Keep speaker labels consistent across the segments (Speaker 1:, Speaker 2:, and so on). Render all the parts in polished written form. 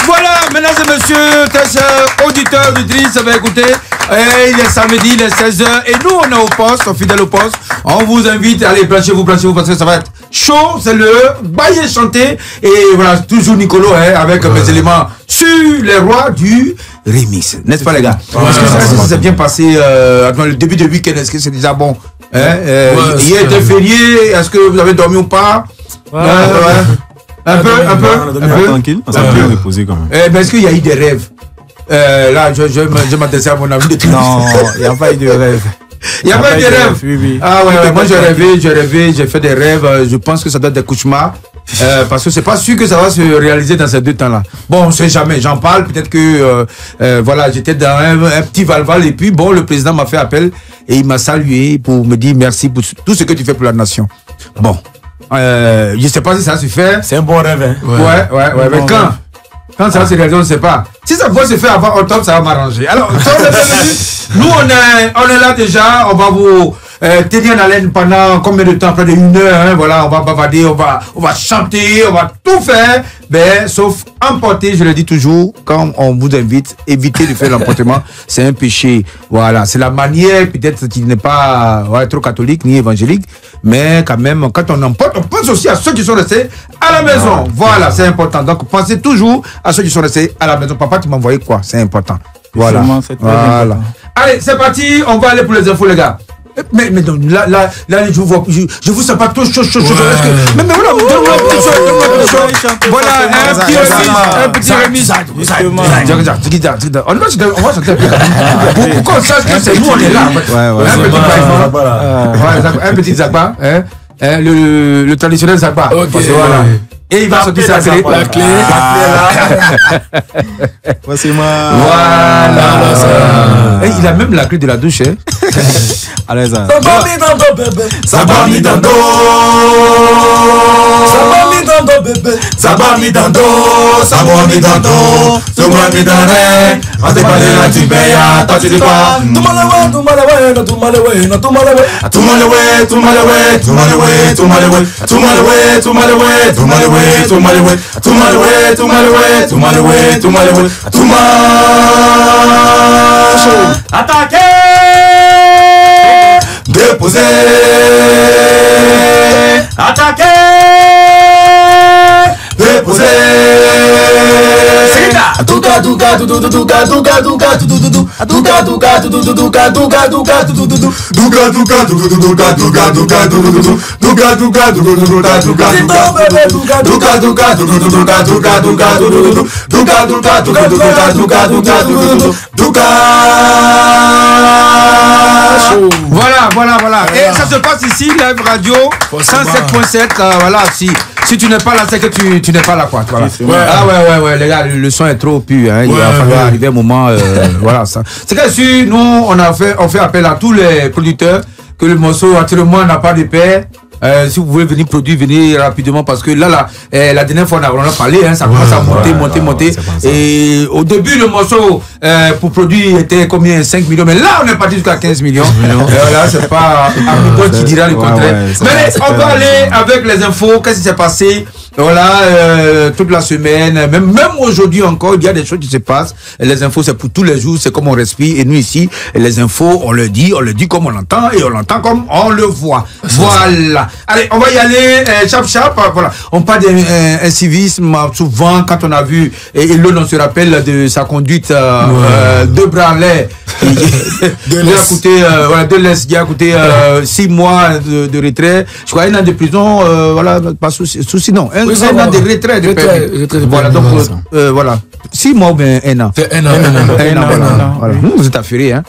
Speaker 1: Voilà, mesdames et messieurs, chers auditeurs, auditrices, ça va écouter. Il est samedi, il est 16h et nous on est au poste, fidèle au poste. On vous invite à aller planchez-vous parce que ça va être chaud. C'est le bailler chanté. Et voilà, toujours Nicolo avec mes éléments sur les rois du remix. N'est-ce pas les gars? Est-ce que ça s'est bien passé dans le début de week-end? Est-ce que c'est déjà bon? Hier était férié, est-ce que vous avez dormi ou pas? Un peu
Speaker 2: tranquille, on s'est bien reposé quand même.
Speaker 1: Est-ce qu'il y a eu des rêves? Là, je m'adressais à mon ami de tout.
Speaker 2: Non, il n'y a pas eu de rêve.
Speaker 1: Il n'y a pas eu de rêve.
Speaker 2: Oui.
Speaker 1: Ah ouais, moi j'ai rêvé, j'ai fait des rêves. Je pense que ça doit être des cauchemars. Parce que c'est pas sûr que ça va se réaliser dans ces 2 temps-là. Bon, on sait jamais, j'en parle. Peut-être que voilà, j'étais dans un petit valval et puis bon, le président m'a fait appel et il m'a salué pour me dire merci pour tout ce que tu fais pour la nation. Bon, je sais pas si ça se fait.
Speaker 3: C'est un bon rêve, hein?
Speaker 1: Ouais, mais quand ça va se réaliser, on ne sait pas. Si ça peut se faire avant octobre, ça va m'arranger. Alors, nous, on est là déjà. On va vous tenir en haleine pendant combien de temps? Près de 1 heure. Hein, voilà, on va bavarder, on va chanter, on va tout faire. Mais sauf emporter, je le dis toujours, quand on vous invite, évitez de faire l'emportement. C'est un péché. Voilà, c'est la manière peut-être qui n'est pas trop catholique ni évangélique. Mais quand même, quand on emporte, on pense aussi à ceux qui sont restés à la maison. Voilà, c'est important. Donc, pensez toujours à ceux qui sont restés à la maison. Papa, tu m'as envoyé quoi? C'est important. Voilà. Voilà. Allez, c'est parti. On va aller pour les infos, les gars. Mais donc, là, je vous sens pas trop chaud. Mais voilà, voilà, un petit remis. On va chanter. Pourquoi on sache que c'est nous, on est là. Un petit Zagba, le traditionnel Zagba. Voilà. Et il va sortir sa clé. La clé là.
Speaker 2: Voici moi.
Speaker 1: Voilà. Il a même la clé de la douche.
Speaker 2: Allez, ça.
Speaker 3: Sabami dando. On te parle là, tu payes, toi tu dis pas. Attaquez! Déposez! Attaquez! Déposez!
Speaker 1: Voilà. Et ça se passe ici, Live Radio 107.7. Voilà, si tu n'es pas là, c'est que tu n'es pas là, quoi. Voilà. Ouais, les gars, le son est trop pur. Hein. Il va falloir arriver un moment. Voilà, ça. C'est que si nous, on fait appel à tous les producteurs que le morceau, actuellement, n'a pas de paix. Si vous voulez venir produire, venez rapidement parce que là, la dernière fois on en a parlé, hein, ça commence à monter. Et au début, le morceau pour produire était combien? 5 millions. Mais là, on est parti jusqu'à 15 millions. Là, c'est pas Amigo qui dira le contraire. Mais on va aller avec les infos. Qu'est-ce qui s'est passé? Voilà, toute la semaine, même aujourd'hui encore, il y a des choses qui se passent. Et les infos, c'est pour tous les jours, c'est comme on respire. Et nous ici, les infos, on le dit comme on l'entend et on l'entend comme on le voit. Voilà. Allez, on va y aller, chap. Voilà. On parle d'incivisme souvent quand on a vu, et l'on on se rappelle de sa conduite de branlet. De l'Est, qui a coûté 6 mois de retrait. Je crois 1 an de prison, voilà, pas souci, non. Un an de retrait de permis. Voilà, donc, voilà. 6 mois ou bien 1 an?
Speaker 3: C'est 1 an.
Speaker 1: Voilà. Vous êtes affairés, hein?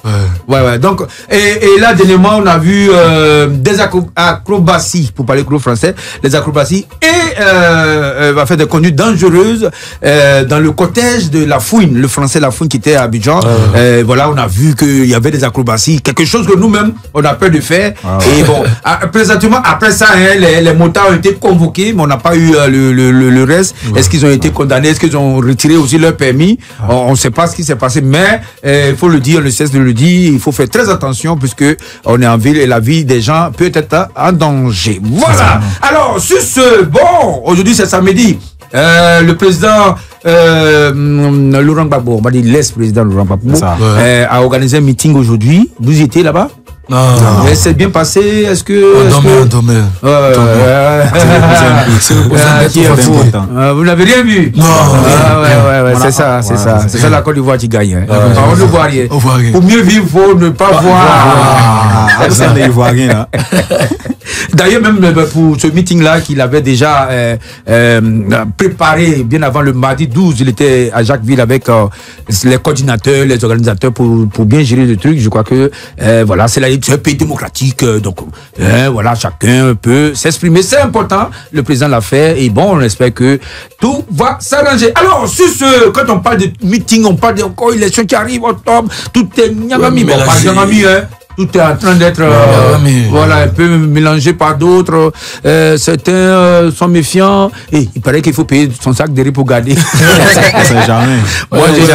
Speaker 1: Ouais. Donc, et là, dernièrement, on a vu des acrobaties, pour parler gros français, les acrobaties, et va faire des conduites dangereuses dans le cortège de La Fouine, le français La Fouine qui était à Abidjan. Voilà, on a vu qu'il y avait des acrobaties, quelque chose que nous-mêmes, on a peur de faire. Et bon, présentement, après ça, hein, les motards ont été convoqués, mais on n'a pas eu le reste. Est-ce qu'ils ont été condamnés? Est-ce qu'ils ont retiré aussi leur permis? On ne sait pas ce qui s'est passé, mais il faut le dire, on ne cesse de le dire, il faut faire très attention puisque on est en ville et la vie des gens peut être en danger. Voilà. Alors, sur ce, bon, aujourd'hui c'est samedi. Le président Laurent Gbagbo, on va dire l'ex-président Laurent Gbagbo, a organisé un meeting aujourd'hui. Vous y étiez là-bas?
Speaker 3: Non.
Speaker 1: C'est bien passé. Est-ce que
Speaker 3: domaine.
Speaker 1: Vous n'avez rien vu?
Speaker 3: Non.
Speaker 1: Ouais, c'est ça. C'est ça la Côte d'Ivoire qui gagne. On ne voit rien. Pour mieux vivre, il faut ne pas voir.
Speaker 2: On ne voit rien.
Speaker 1: D'ailleurs, même pour ce meeting-là qu'il avait déjà préparé bien avant le mardi 12, il était à Jacquesville avec les coordinateurs, les organisateurs pour bien gérer le truc. Je crois que voilà, c'est un pays démocratique, donc voilà, chacun peut s'exprimer. C'est important, le président l'a fait et bon, on espère que tout va s'arranger. Alors, sur ce, quand on parle de meeting, on parle encore élection qui arrive, octobre, tout est nyagami, bon, pas nyagami, hein. Tout est en train d'être voilà, un peu mélangé par d'autres. Certains sont méfiants. Et il paraît qu'il faut payer son sac de riz pour garder.
Speaker 2: C'est jamais.
Speaker 1: Moi, j'ai dit,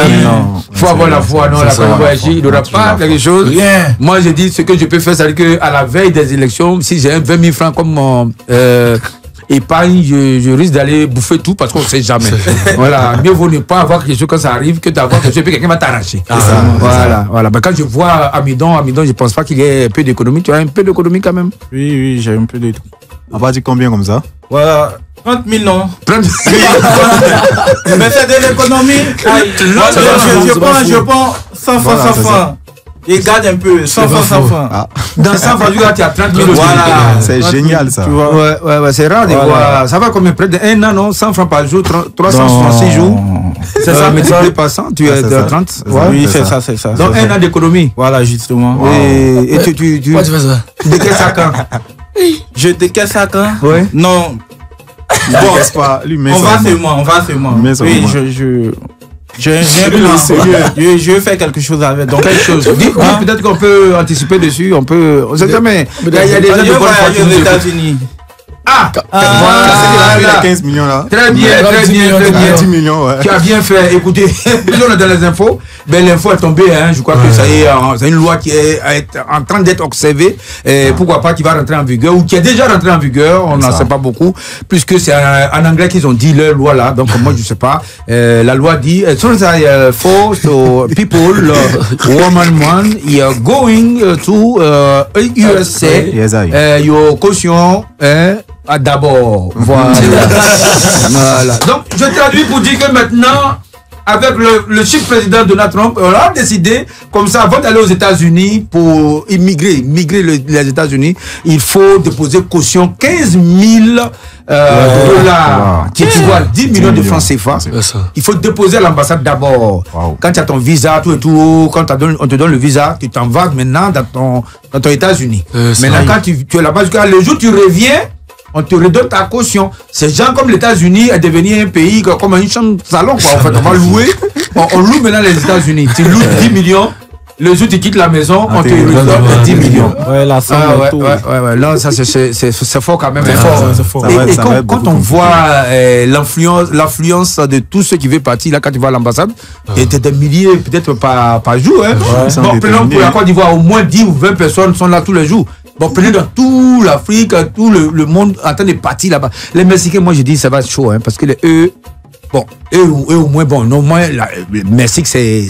Speaker 1: il faut avoir la foi. Non, la il n'y aura pas quelque chose. Rien. Moi, j'ai dit, ce que je peux faire, c'est qu'à la veille des élections, si j'ai 20 000 francs comme épargne, je risque d'aller bouffer tout parce qu'on ne sait jamais. Voilà, mieux vaut ne pas avoir quelque chose quand ça arrive que d'avoir quelque chose et puis quelqu'un va t'arracher. Voilà. Ben, quand je vois Amidon, je ne pense pas qu'il y ait un peu d'économie. Tu as un peu d'économie quand même?
Speaker 2: Oui, j'ai un peu de tout. On va dire combien comme ça?
Speaker 4: Voilà, 30 000 non.
Speaker 1: 30 000.
Speaker 4: Mais c'est de l'économie. Je prends 100 francs, 100 francs. Et garde un peu, 100 francs, 100 francs.
Speaker 1: Dans 100 francs, tu as 30 000.
Speaker 4: Voilà.
Speaker 2: C'est génial ça.
Speaker 1: Ouais, c'est rare de voir. Ça va combien? Près d'un an, non? 100 francs par jour, 366 jours. C'est ça, mais tu pas 100, tu es de 30.
Speaker 4: Oui, c'est ça.
Speaker 1: Donc un an d'économie.
Speaker 4: Voilà, justement.
Speaker 1: Et tu
Speaker 3: Pourquoi tu fais ça?
Speaker 1: De quel sac?
Speaker 4: Je décaisse ça quand?
Speaker 1: Oui.
Speaker 4: Non.
Speaker 2: Bon,
Speaker 4: on va seulement. Oui, je vais faire quelque chose avec. Donc,
Speaker 1: quelque chose. Peut-être qu'on peut anticiper dessus. On sait jamais. Il y a des gens de bonne fortune
Speaker 4: aux États-Unis.
Speaker 2: Voilà. 15 millions là.
Speaker 1: Très bien.
Speaker 2: 10 millions, ouais.
Speaker 1: Tu as bien fait. Écoutez, on est dans les infos. Ben, l'info est tombée, hein. Je crois que ça y est, c'est une loi qui est en train d'être observée. Pourquoi pas qui va rentrer en vigueur ou qui est déjà rentré en vigueur. On n'en sait pas beaucoup. Puisque c'est en anglais qu'ils ont dit leur loi là. Donc, moi, je sais pas. La loi dit, as soon as I force people, woman one, you're going to USA, your caution, d'abord. Voilà. Donc, je traduis pour dire que maintenant, avec le chef président Donald Trump, on a décidé, comme ça, avant d'aller aux États-Unis pour migrer les États-Unis, il faut déposer caution 15 000 dollars, qui équivalent 10 millions de francs CFA. Il faut déposer à l'ambassade d'abord. Quand tu as ton visa, tout et tout, quand on te donne le visa, tu t'en vas maintenant dans ton États-Unis. Maintenant, quand tu es là-bas, le jour où tu reviens, on te redonne ta caution. Ces gens comme les États-Unis est devenu un pays comme une chambre salon, quoi. En fait, on va louer. On loue maintenant les États-Unis. Tu loues 10 millions. Le jour où tu quittes la maison, on te redonne 10 millions.
Speaker 4: Ouais, la somme
Speaker 1: ouais. Là, ça, c'est fort quand même.
Speaker 4: C'est fort.
Speaker 1: Et quand on voit l'influence de tous ceux qui veulent partir, là, quand tu vas à l'ambassade, il y a des milliers, peut-être par jour. Hein. Bon, prenons pour la Côte d'Ivoire, au moins 10 ou 20 personnes sont là tous les jours. Bon, prenez dans toute l'Afrique, tout le monde en train de partir là-bas. Les Mexicains, moi, je dis, ça va être chaud, hein, parce que eux au moins, le Mexique, c'est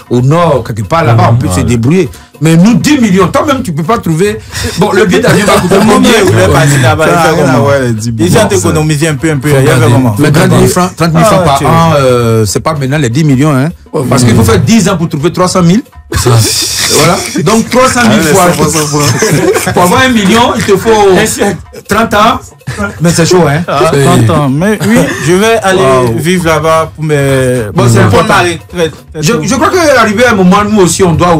Speaker 1: au nord, quelque part là-bas, on peut se débrouiller. Mais nous, 10 millions, toi-même, tu peux pas trouver. Bon, le billet d'avion va coûter combien?
Speaker 4: Vous voulez partir là-bas, ils ont économisé un peu.
Speaker 1: Mais 30 000 francs par an, c'est pas maintenant les 10 millions, hein. Parce qu'il faut faire 10 ans pour trouver 300 000. Voilà. Donc 300 000 fois. Pour avoir 1 million, il te faut 30 ans. Mais c'est chaud, hein.
Speaker 4: 30 ans. Mais oui, je vais aller vivre là-bas pour mes.
Speaker 1: Bon, c'est important. Je crois qu'arrivé à un moment, nous aussi, on doit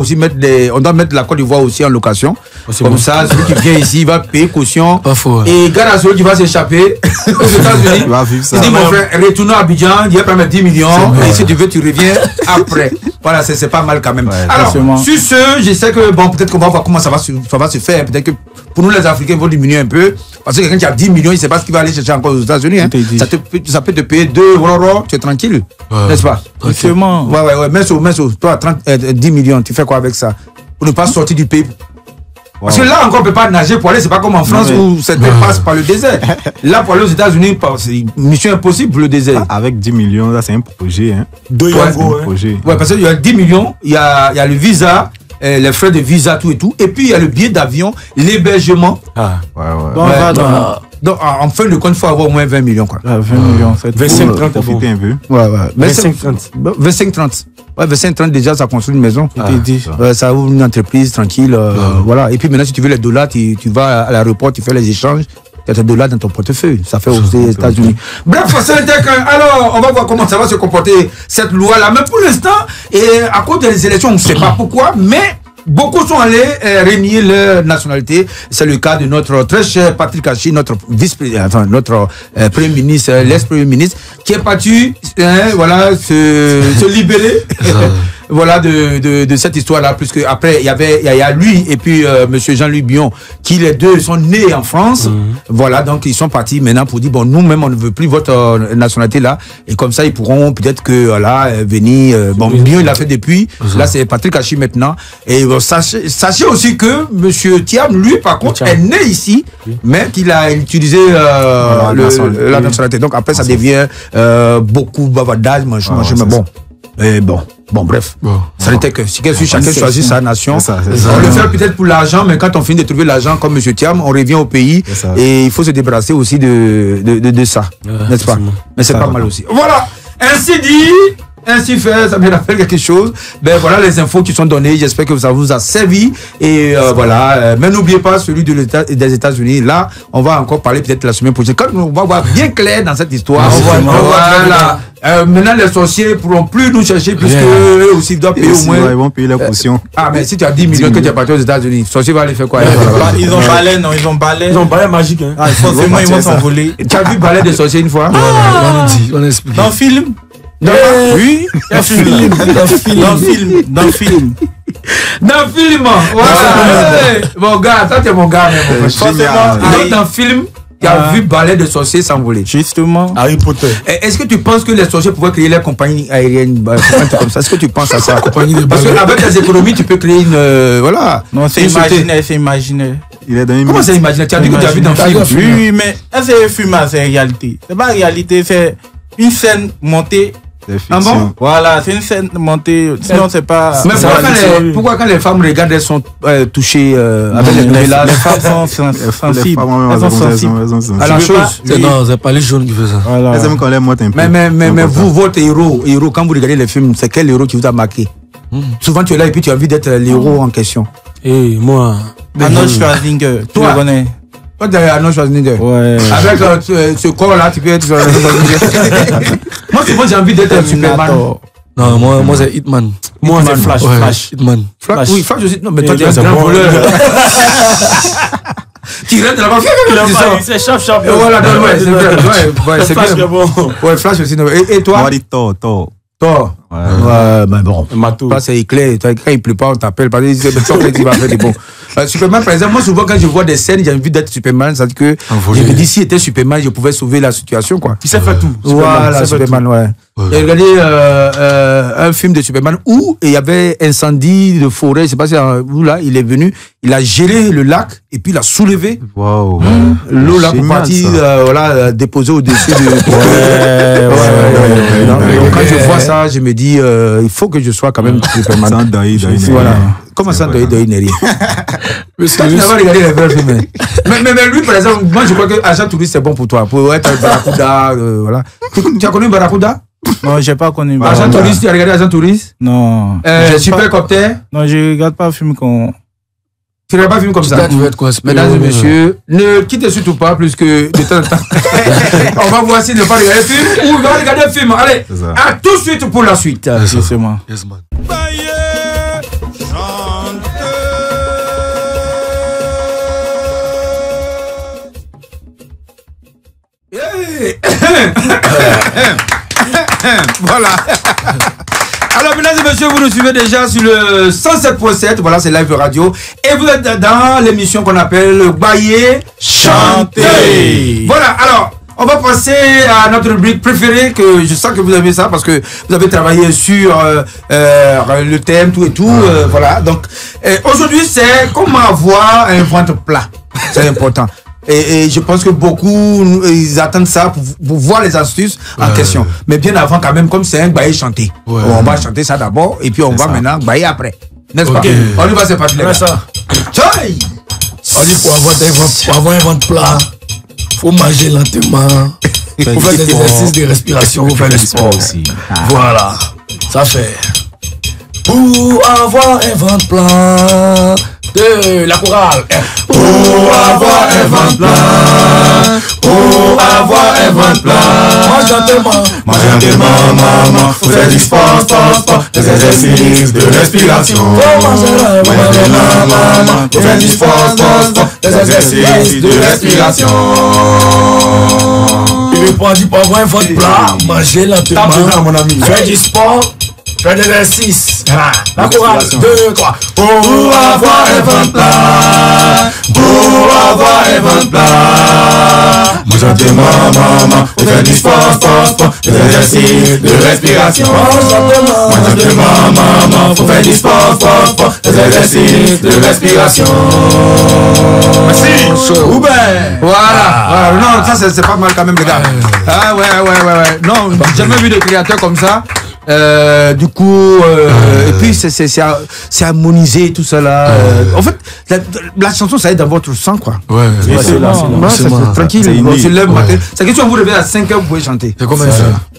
Speaker 1: mettre la Côte d'Ivoire aussi en location. Comme ça, celui qui vient ici, il va payer caution.
Speaker 3: Pas faux.
Speaker 1: Et grâce à celui qui va s'échapper aux États-Unis, il dit, mon frère, retournons à Abidjan, il va prendre 10 millions. Et si tu veux, tu reviens après. Voilà, c'est pas mal quand même. Alors, sur ce, je sais que, bon, peut-être qu'on va voir comment ça va se faire. Peut-être que pour nous, les Africains, ils vont diminuer un peu. Parce que quelqu'un qui a 10 millions, il ne sait pas ce qu'il va aller chercher encore aux États-Unis. Hein. Ça peut te payer 2 €, tu es tranquille. N'est-ce pas?
Speaker 4: Justement.
Speaker 1: Ouais. Mais toi, 10 millions, tu fais quoi avec ça? Pour ne pas sortir du pays. Parce que là encore, on ne peut pas nager pour aller, c'est pas comme en France où certains passent par le désert. Là, pour aller aux États-Unis, c'est une mission impossible pour le désert.
Speaker 2: Avec 10 millions, là, c'est un projet. Hein.
Speaker 1: Ouais, parce qu'il y a 10 millions, il y a le visa, les frais de visa, tout et tout. Et puis, il y a le billet d'avion, l'hébergement. Donc, en fin de compte, il faut avoir au moins 20 millions. Quoi.
Speaker 4: 20 millions,
Speaker 2: 25-30, profiter un peu.
Speaker 1: 25-30. Ouais, 25-30 déjà, ça construit une maison. Ça ouvre une entreprise tranquille. Voilà. Et puis maintenant, si tu veux les dollars, tu vas à l'aéroport, tu fais les échanges. Tu as tes dollars dans ton portefeuille. Ça fait aux États-Unis. Bref, alors, on va voir comment ça va se comporter, cette loi-là. Mais pour l'instant, et à cause des élections, on ne sait pas pourquoi, mais beaucoup sont allés renier leur nationalité. C'est le cas de notre très cher Patrick Hachi, notre notre Premier ministre, l'ex-Premier ministre, qui est parti se libérer. Voilà de cette histoire-là, puisque après il y a lui et puis monsieur Jean-Louis Bion, qui les deux sont nés en France. Voilà, donc ils sont partis maintenant pour dire bon, nous-mêmes on ne veut plus votre nationalité là, et comme ça ils pourront peut-être que venir. Bon, Bion il l'a fait depuis. Là c'est Patrick Hachi maintenant. Et sachez aussi que monsieur Thiam, lui par contre, est né ici, mais qu'il a utilisé la nationalité. Donc après ça devient beaucoup bavardage, mais bon. Bon, bref. Ça n'était que si chacun choisit sa nation. On le fait peut-être pour l'argent, mais quand on finit de trouver l'argent comme M. Thiam, on revient au pays et il faut se débarrasser aussi de ça. N'est-ce pas? Mais c'est pas mal aussi. Voilà. Ainsi dit, ainsi fait, ça me rappelle quelque chose. Ben voilà les infos qui sont données. J'espère que ça vous a servi. Et voilà. Mais n'oubliez pas celui des États-Unis. Là, on va encore parler peut-être la semaine prochaine. Quand on va voir bien clair dans cette histoire. Voilà. Maintenant, les sorciers ne pourront plus nous chercher puisque eux aussi doivent payer au moins.
Speaker 2: Ils vont payer la caution.
Speaker 1: Mais si tu as 10 millions que tu as parti aux États-Unis, les sorciers vont aller faire quoi?
Speaker 4: Ils ont balai, non? Ils ont balai magique. Forcément, ils vont s'envoler.
Speaker 1: Tu as vu balai de sorciers une fois?
Speaker 5: On explique.
Speaker 4: Dans le film?
Speaker 1: Oui,
Speaker 4: dans le film.
Speaker 1: Dans le film, voilà. Mon gars, toi, tu es mon gars. Dans le film, tu as vu balai de sorciers s'envoler.
Speaker 4: Justement.
Speaker 5: Harry Potter.
Speaker 1: Est-ce que tu penses que les sorciers pourraient créer leur compagnie aérienne comme ça? Est-ce que tu penses à ça? Parce qu'avec les économies, tu peux créer une. Voilà.
Speaker 4: Non, c'est imaginaire.
Speaker 1: Comment c'est imaginaire? Tu as dit que tu as vu dans le film.
Speaker 4: Oui, mais c'est un film, c'est réalité. C'est pas réalité, c'est une scène montée.
Speaker 1: Ah bon?
Speaker 4: Voilà, c'est une scène montée. Sinon, c'est pas.
Speaker 1: Mais pourquoi quand les femmes regardent, elles sont touchées avec les nouvelles?
Speaker 4: Les femmes sont sensibles. Elles sont sensibles
Speaker 1: à la chose.
Speaker 5: Non, c'est pas les jaunes qui font ça.
Speaker 2: Elles aiment quand les mottes un peu.
Speaker 1: Mais vous, votre héros, quand vous regardez les films, c'est quel héros qui vous a marqué? Souvent, tu es là et puis tu as envie d'être l'héros en question.
Speaker 5: Et moi.
Speaker 4: Arnold Schwarzenegger, tu le connais?
Speaker 1: Toi, tu es Arnold Schwarzenegger. Ouais. Avec ce corps-là, tu peux être Schwarzenegger. Moi, souvent, j'ai envie d'être Superman.
Speaker 5: Non, moi c'est Hitman.
Speaker 4: Moi, c'est Flash.
Speaker 5: Hitman.
Speaker 1: Oui, Flash aussi. Non, mais toi, tu es un grand voleur. Tu rentres là-bas.
Speaker 4: C'est chef.
Speaker 1: Voilà, c'est vrai. C'est bien. Ouais, Flash aussi. Et toi?
Speaker 2: Moi, je dis Thor.
Speaker 1: Ouais, mais bon. Pas c'est éclair. Quand il pleut pas, on t'appelle. Parce que tu vas faire des bons. Superman, par exemple, moi, souvent, quand je vois des scènes, j'ai envie d'être Superman. C'est-à-dire que je me dis, si j'étais Superman, je pouvais sauver la situation, quoi.
Speaker 4: Il sait faire tout.
Speaker 1: Voilà, Superman, ouais. J'ai regardé un film de Superman où il y avait incendie de forêt. Je sais pas si où là, il est venu, il a géré le lac et puis il a soulevé l'eau là pour partir déposer au-dessus de. Donc quand je vois ça, je me dis, il faut que je sois quand même Superman.
Speaker 2: Sans deuil.
Speaker 1: Voilà. Comment ça, deuil n'est rien? Tu n'as pas regardé les vrais films. Mais lui, par exemple, moi je crois que Agent Touriste c'est bon pour toi, pour être Barracuda, voilà. Tu as connu Barracuda?
Speaker 4: Non, j'ai pas connu.
Speaker 1: Agent Touriste, tu as regardé Agent Touriste?
Speaker 4: Non.
Speaker 1: Supercopter?
Speaker 4: Non, je regarde pas un film comme.
Speaker 1: Tu ne regardes pas un film comme ça? Mesdames et messieurs, ne quittez surtout pas plus que de temps en temps. On va voir si ne pas regarder le film ou on va regarder le film. Allez, à tout de suite pour la suite.
Speaker 4: C'est moi.
Speaker 5: Yes, man.
Speaker 1: Voilà. Alors, mesdames et messieurs, vous nous suivez déjà sur le 107.7. Voilà, c'est Live Radio. Et vous êtes dans l'émission qu'on appelle Bailler Chanter. Voilà, alors, on va passer à notre rubrique préférée, que je sens que vous aimez ça parce que vous avez travaillé sur le thème, tout et tout. Voilà, donc, aujourd'hui, c'est comment avoir un ventre plat. C'est important. Et je pense que beaucoup, ils attendent ça pour voir les astuces en question. Mais bien avant, quand même, comme c'est un bailler chanté. On va chanter ça d'abord et puis on va maintenant bailler après. N'est-ce pas? On y va, c'est parti.
Speaker 5: Tchaï! On dit pour avoir un ventre plat, faut manger lentement. Faut faire des exercices de respiration, faut faire le sport aussi. Voilà, ça fait. Pour avoir un ventre plat. De la chorale.
Speaker 3: Pour avoir un ventre plat, pour avoir un ventre plat,
Speaker 5: mange lentement,
Speaker 3: maman, faut faire du sport, des exercices de respiration. Maman, faut faire du sport, des exercices de respiration.
Speaker 5: Il répond dit pour avoir un ventre plat, manger lentement,
Speaker 3: mon ami.
Speaker 5: faire du sport. Fais des exercices. La chorale, 2, 3.
Speaker 3: Pour avoir un ventre plat, pour avoir un ventre plat, moi gentiment, maman, faut faire du sport, des exercices de respiration. Moi gentiment, maman, faut faire du sport, des exercices de respiration.
Speaker 1: Merci. Voilà. Non, ça c'est pas mal quand même, les gars. Ah ouais. Non, j'ai jamais vu de créateur comme ça. Du coup, et puis c'est harmonisé tout ça là. En fait, la chanson ça aide dans votre sang quoi. C'est tranquille. On se lève matin. C'est que si on vous réveille à 5h, vous pouvez chanter.
Speaker 5: C'est comme ça.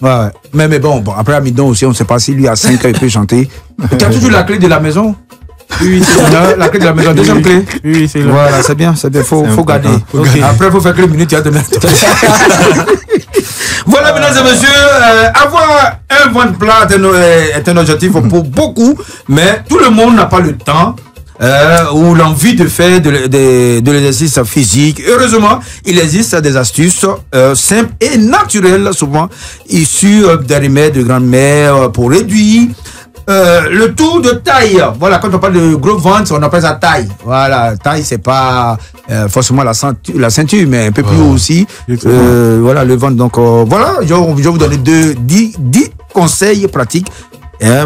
Speaker 1: Ouais. Mais bon, après Amidon aussi, on ne sait pas si lui à 5h il peut chanter. Tu as toujours la clé de la maison? Oui, c'est là, la clé de la maison, deuxième clé. Oui, c'est là. Voilà, c'est bien, faut garder. Après, il faut faire que les minutes, il y a demain. Voilà, mesdames et messieurs, avoir un ventre plat est un objectif pour beaucoup, mais tout le monde n'a pas le temps ou l'envie de faire de l'exercice physique. Heureusement, il existe des astuces simples et naturelles, souvent issues des remèdes de grand-mère pour réduire le tour de taille. Voilà, quand on parle de gros ventre, on appelle ça taille. Voilà, taille, c'est pas forcément la ceinture, mais un peu plus haut aussi. Voilà, le ventre. Donc, voilà, je vais vous donner 10 conseils pratiques.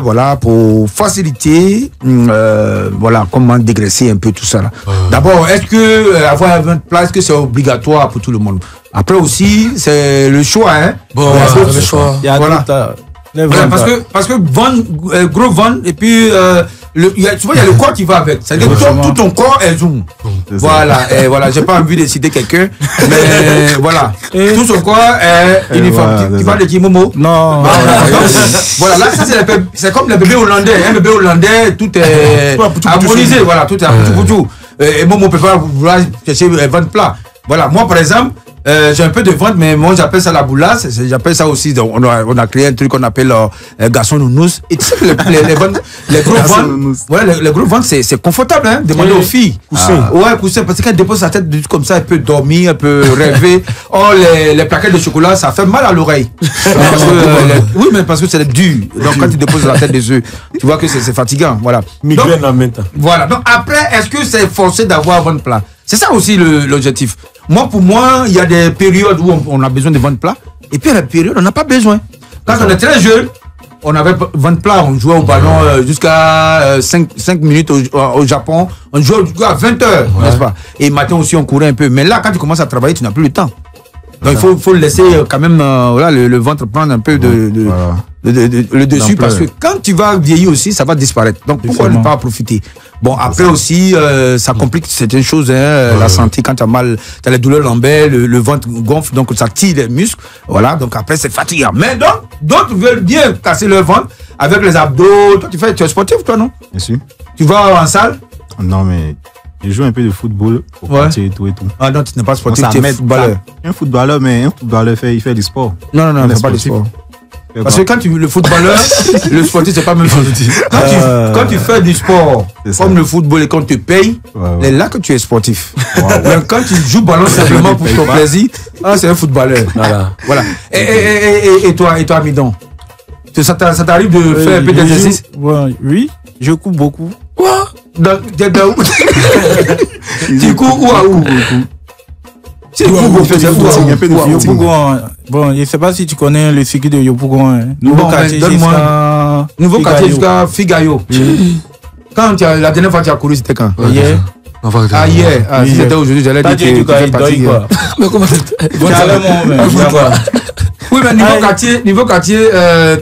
Speaker 1: Voilà, pour faciliter, voilà, comment dégraisser un peu tout ça. D'abord, est-ce que avoir un ventre plat, est-ce que c'est obligatoire pour tout le monde? Après aussi, c'est le choix, hein.
Speaker 5: Bon, le choix.
Speaker 1: Voilà. Voilà, parce que gros ventre et puis tu vois il y a le corps qui va avec, c'est-à-dire que tout ton corps est zoom. Voilà, et voilà, j'ai pas envie de citer quelqu'un, mais voilà, tout son corps est uniforme. Tu parles de qui, Momo? Non. Voilà, là ça c'est comme le bébé hollandais, un bébé hollandais, tout est harmonisé, voilà, tout est pour tout. Et Momo peut pas vouloir chercher un ventre plat. Voilà, moi par exemple, j'ai un peu de ventre, mais moi j'appelle ça la boulasse. J'appelle ça aussi. On a créé un truc qu'on appelle garçon nounous. Et tu sais que les gros ventres, voilà, les gros ventres, c'est confortable, hein. Demandez aux filles. Coussin. Ouais, coussin. Parce que quand elle dépose sa tête comme ça, elle peut dormir, elle peut rêver. Oh, les plaquettes de chocolat, ça fait mal à l'oreille. Oui, mais parce que c'est dur. Donc quand tu déposes la tête des œufs, tu vois que c'est fatigant. Voilà.
Speaker 5: Migraine en même temps.
Speaker 1: Voilà. Donc après, est-ce que c'est forcé d'avoir un ventre plat? C'est ça aussi l'objectif. Pour moi, il y a des périodes où on a besoin de ventre plat, et puis il y a des périodes où on n'a pas besoin. Quand on est très jeune, on avait ventre plat, on jouait au ballon jusqu'à 5 minutes au Japon, on jouait jusqu'à 20h, n'est-ce pas? Et matin aussi, on courait un peu. Mais là, quand tu commences à travailler, tu n'as plus le temps. Donc il faut laisser quand même voilà, le ventre prendre un peu le dessus, parce que quand tu vas vieillir aussi, ça va disparaître. Donc pourquoi ne pas en profiter? Bon, après aussi, ça complique certaines choses, hein, la santé. Quand tu as mal, tu as les douleurs lombaires, le ventre gonfle, donc ça tire les muscles. Voilà, donc après c'est fatigant. Mais donc, d'autres veulent bien casser leur ventre avec les abdos. Toi, tu es sportif, toi, non?
Speaker 2: Bien sûr.
Speaker 1: Tu vas en salle?
Speaker 2: Non, mais je joue un peu de football pour partir et tout. Ah
Speaker 1: non, tu n'es pas sportif, tu es footballeur.
Speaker 2: Un footballeur, mais un footballeur il fait du sport.
Speaker 1: Non, il ne fait pas du sport. Parce que quand le footballeur, le sportif, c'est pas même chose. Quand tu fais du sport, comme le football et qu'on te paye, c'est là que tu es sportif. Mais quand tu joues ballon simplement pour ton plaisir, c'est un footballeur. Voilà. Et toi, Amidon? Ça t'arrive de faire un peu d'exercice?
Speaker 4: Oui, je cours beaucoup.
Speaker 1: Quoi? Tu cours où à où?
Speaker 4: Bon, je ne sais pas si tu connais le circuit de Yopougon.
Speaker 1: Nouveau quartier jusqu'à Figayo. Quand la dernière fois que tu as couru, c'était quand?
Speaker 4: Hier.
Speaker 1: Hier. Si c'était aujourd'hui, j'allais dire que tu fais partie.
Speaker 5: Mais comment
Speaker 1: oui, mais niveau quartier,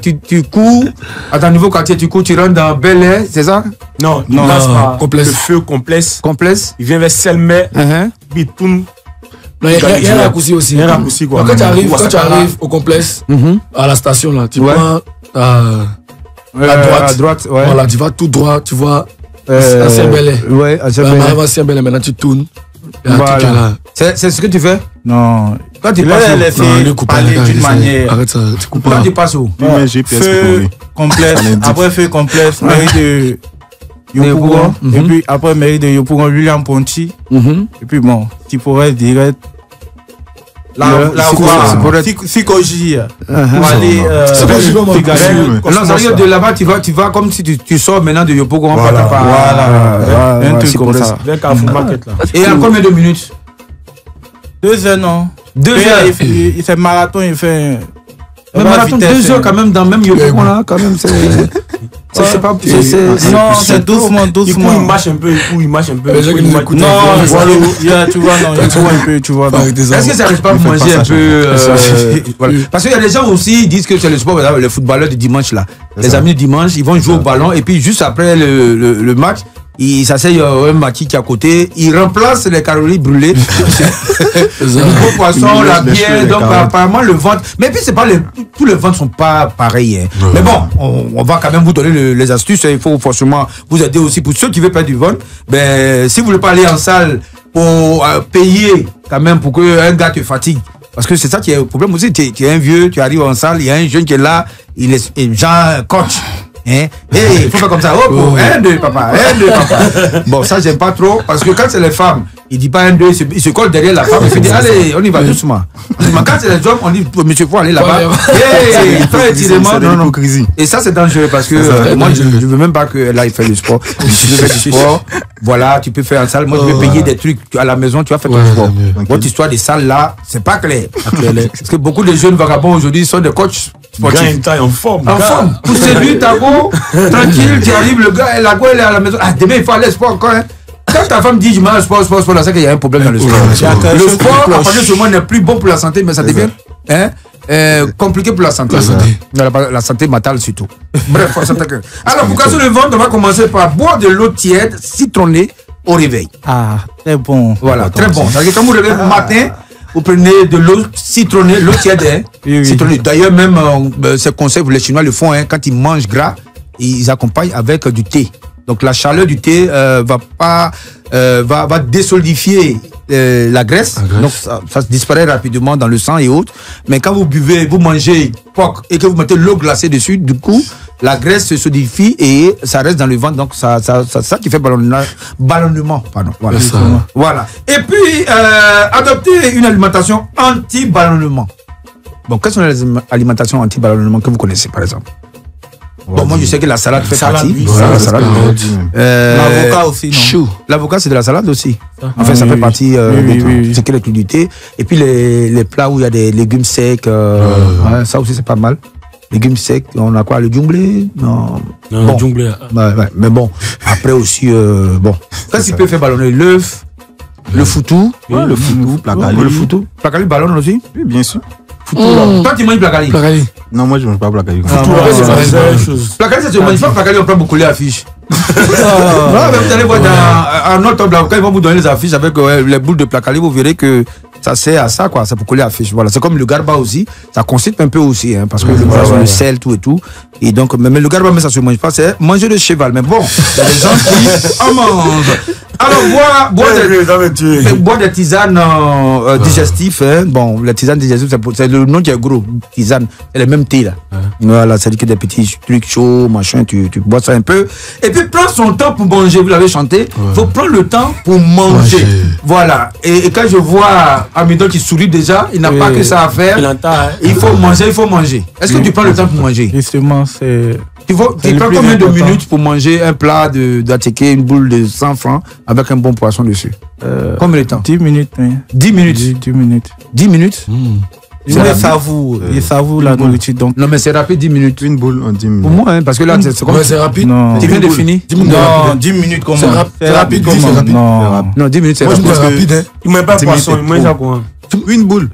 Speaker 1: tu cours. À ton niveau quartier, tu cours, tu rentres dans Bel Air, c'est ça?
Speaker 3: Non, le feu complexe. Il vient vers Selmer, puis il tourne.
Speaker 5: Il y a un raccourci aussi.
Speaker 3: Il y a un raccourci, quoi.
Speaker 5: Quand tu arrives au complexe, à la station, là, tu prends à droite. Voilà, tu vas tout droit, tu vois. Ancien Bel Air.
Speaker 1: Ouais,
Speaker 5: Ancien Bel Air, maintenant tu tournes.
Speaker 1: Voilà. C'est ce que tu fais?
Speaker 4: Non.
Speaker 1: Quand tu passes
Speaker 4: d'une manière.
Speaker 5: Arrête ça, tu coupes
Speaker 1: pas. Quand tu passes où?
Speaker 4: Feu complexe. Après feu complexe, mairie de Yopougon. Et puis après mairie de Yopougon, William Ponty. Et puis bon, tu pourrais direct. La voie, Sikoji. Pour aller.
Speaker 1: Non, ça de là-bas, tu vas comme si tu sors maintenant de Yopougon.
Speaker 4: Voilà. Un truc comme ça.
Speaker 1: Et en combien de minutes?
Speaker 4: 2 heures, non.
Speaker 1: 2 heures.
Speaker 4: Il fait marathon, il fait.
Speaker 1: Mais marathon, 2 heures quand même dans même Yopougon là, quand même, c'est. C'est pas.
Speaker 4: Non, c'est doucement.
Speaker 3: Il marche un peu.
Speaker 4: Non, tu vois, non, il court un peu, tu vois.
Speaker 1: Est-ce que ça n'arrive pas à manger un peu? Parce qu'il y a des gens aussi qui disent que c'est le sport, les footballeurs du dimanche là. Les amis du dimanche, ils vont jouer au ballon et puis juste après le match, il s'asseye un maquis qui est à côté, il remplace les calories brûlées. Le gros poisson, la bière, donc apparemment le ventre. Mais puis c'est pas tous les ventres sont pas pareils. Hein. Mais bon, on va quand même vous donner les astuces. Il faut forcément vous aider aussi pour ceux qui veulent perdre du ventre. Ben si vous voulez pas aller en salle pour payer quand même pour qu'un gars te fatigue. Parce que c'est ça qui est le problème aussi. Tu es un vieux, tu arrives en salle, il y a un jeune qui est là, il est genre coach. Hein? Hey, il faut faire comme ça. Oh, 1, 2, papa. 1, 2, papa. Bon, ça, j'aime pas trop. Parce que quand c'est les femmes, il dit pas 1, 2, il se colle derrière la femme. Il se dit, allez, on y va doucement. Mais quand c'est les hommes, on dit, monsieur, faut aller là-bas. Hey, fais étirement. Non. Et ça, c'est dangereux parce que moi, je veux même pas que là, il fait le sport. Si tu veux faire du sport, voilà, tu peux faire en salle. Moi, je vais payer des trucs à la maison, tu vas faire ton sport. Votre histoire des salles là, c'est pas clair. Parce que beaucoup de jeunes vagabonds aujourd'hui sont des coachs.
Speaker 3: En forme.
Speaker 1: Pour séduire ta go, tranquille, tu arrives, le gars, la go, elle est à la maison. Ah, demain, il faut aller au sport encore. Hein. Quand ta femme dit, je mange sport, là, c'est qu'il y a un problème dans le sport. Le sport, à partir de ce moment, n'est plus bon pour la santé, mais ça devient compliqué pour la santé. La santé mentale surtout. Bref, faut s'attaquer. Alors, pour casser le ventre, on va commencer par boire de l'eau tiède, citronnée au réveil.
Speaker 4: Ah, très bon.
Speaker 1: Voilà, très bon. C'est-à-dire que quand vous réveillez le matin, vous prenez de l'eau citronnée, l'eau tiède, hein, citronnée. D'ailleurs, même ces conseils, les Chinois le font, hein, quand ils mangent gras, ils accompagnent avec du thé. Donc la chaleur du thé va désolidifier la graisse. Donc ça disparaît rapidement dans le sang et autres. Mais quand vous mangez porc et que vous mettez l'eau glacée dessus, du coup, la graisse se solidifie et ça reste dans le ventre. Donc ça qui fait ballonnement. Pardon. Voilà. Et puis, adopter une alimentation anti-ballonnement. Bon, quelles sont les alimentations anti-ballonnement que vous connaissez, par exemple? Bon, moi, je sais que la salade fait partie.
Speaker 4: L'avocat aussi, non?
Speaker 1: L'avocat, c'est de la salade aussi. Enfin, ça fait partie de ce qu'est les crudités. Et puis, les plats où il y a des légumes secs, ça aussi, c'est pas mal. Légumes secs, on a quoi? Le djumblé? Non.
Speaker 5: Bon. Djumblé.
Speaker 1: Mais bon, après aussi, bon. Qu'est-ce qui peut faire ballonner? L'œuf, le foutou.
Speaker 2: Le foutou, placali.
Speaker 1: Le foutou. Placali ballonne aussi?
Speaker 2: Oui, bien sûr.
Speaker 1: Toi, tu manges placali?
Speaker 2: Non, moi, je ne mange pas placali.
Speaker 1: Placali, ça se mange pas. Placali, on prend beaucoup les affiches. Vous allez voir en octobre, quand ils vont vous donner les affiches avec les boules de placali, vous verrez que ça sert à ça, quoi. C'est pour coller l'affiche. Voilà. C'est comme le garba aussi. Ça consiste un peu aussi, hein, parce que le sel, tout et tout. Et donc, mais le garba, mais ça se mange pas. C'est manger le cheval. Mais bon, il y a des gens qui en mangent. Alors, boire des tisanes digestifs. Hein. Bon, les tisanes digestifs, c'est le nom qui est gros. Tisane, c'est le même thé là. Voilà, c'est-à-dire que des petits trucs chauds, machin, tu bois ça un peu. Et puis, prends son temps pour manger. Vous l'avez chanté. Il faut prendre le temps pour manger. Voilà. Et quand je vois Amidon qui sourit déjà, il n'a pas que ça à faire. Il faut manger. Est-ce que tu prends le temps pour manger?
Speaker 4: Justement, c'est...
Speaker 1: Tu prends combien de minutes pour manger un plat d'attiqué, une boule de 100 francs avec un bon poisson dessus? Combien de temps?
Speaker 4: 10 minutes. Oui.
Speaker 1: 10 minutes?
Speaker 4: 10 minutes.
Speaker 1: 10 minutes?
Speaker 4: Il savoure la nourriture. Donc.
Speaker 1: Non, mais c'est rapide, 10 minutes.
Speaker 2: Une boule en 10 minutes.
Speaker 1: Pour moi, hein, parce que là, c'est comme...
Speaker 5: c'est rapide.
Speaker 4: Non.
Speaker 1: Tu viens de finir?
Speaker 5: 10 minutes.
Speaker 4: Non, 10 minutes comment?
Speaker 5: C'est rapide.
Speaker 1: Non, 10 minutes, c'est rapide.
Speaker 5: Moi, je rapide. Hein.
Speaker 3: Il ne met pas de poisson, il met ça quoi?
Speaker 2: Une boule.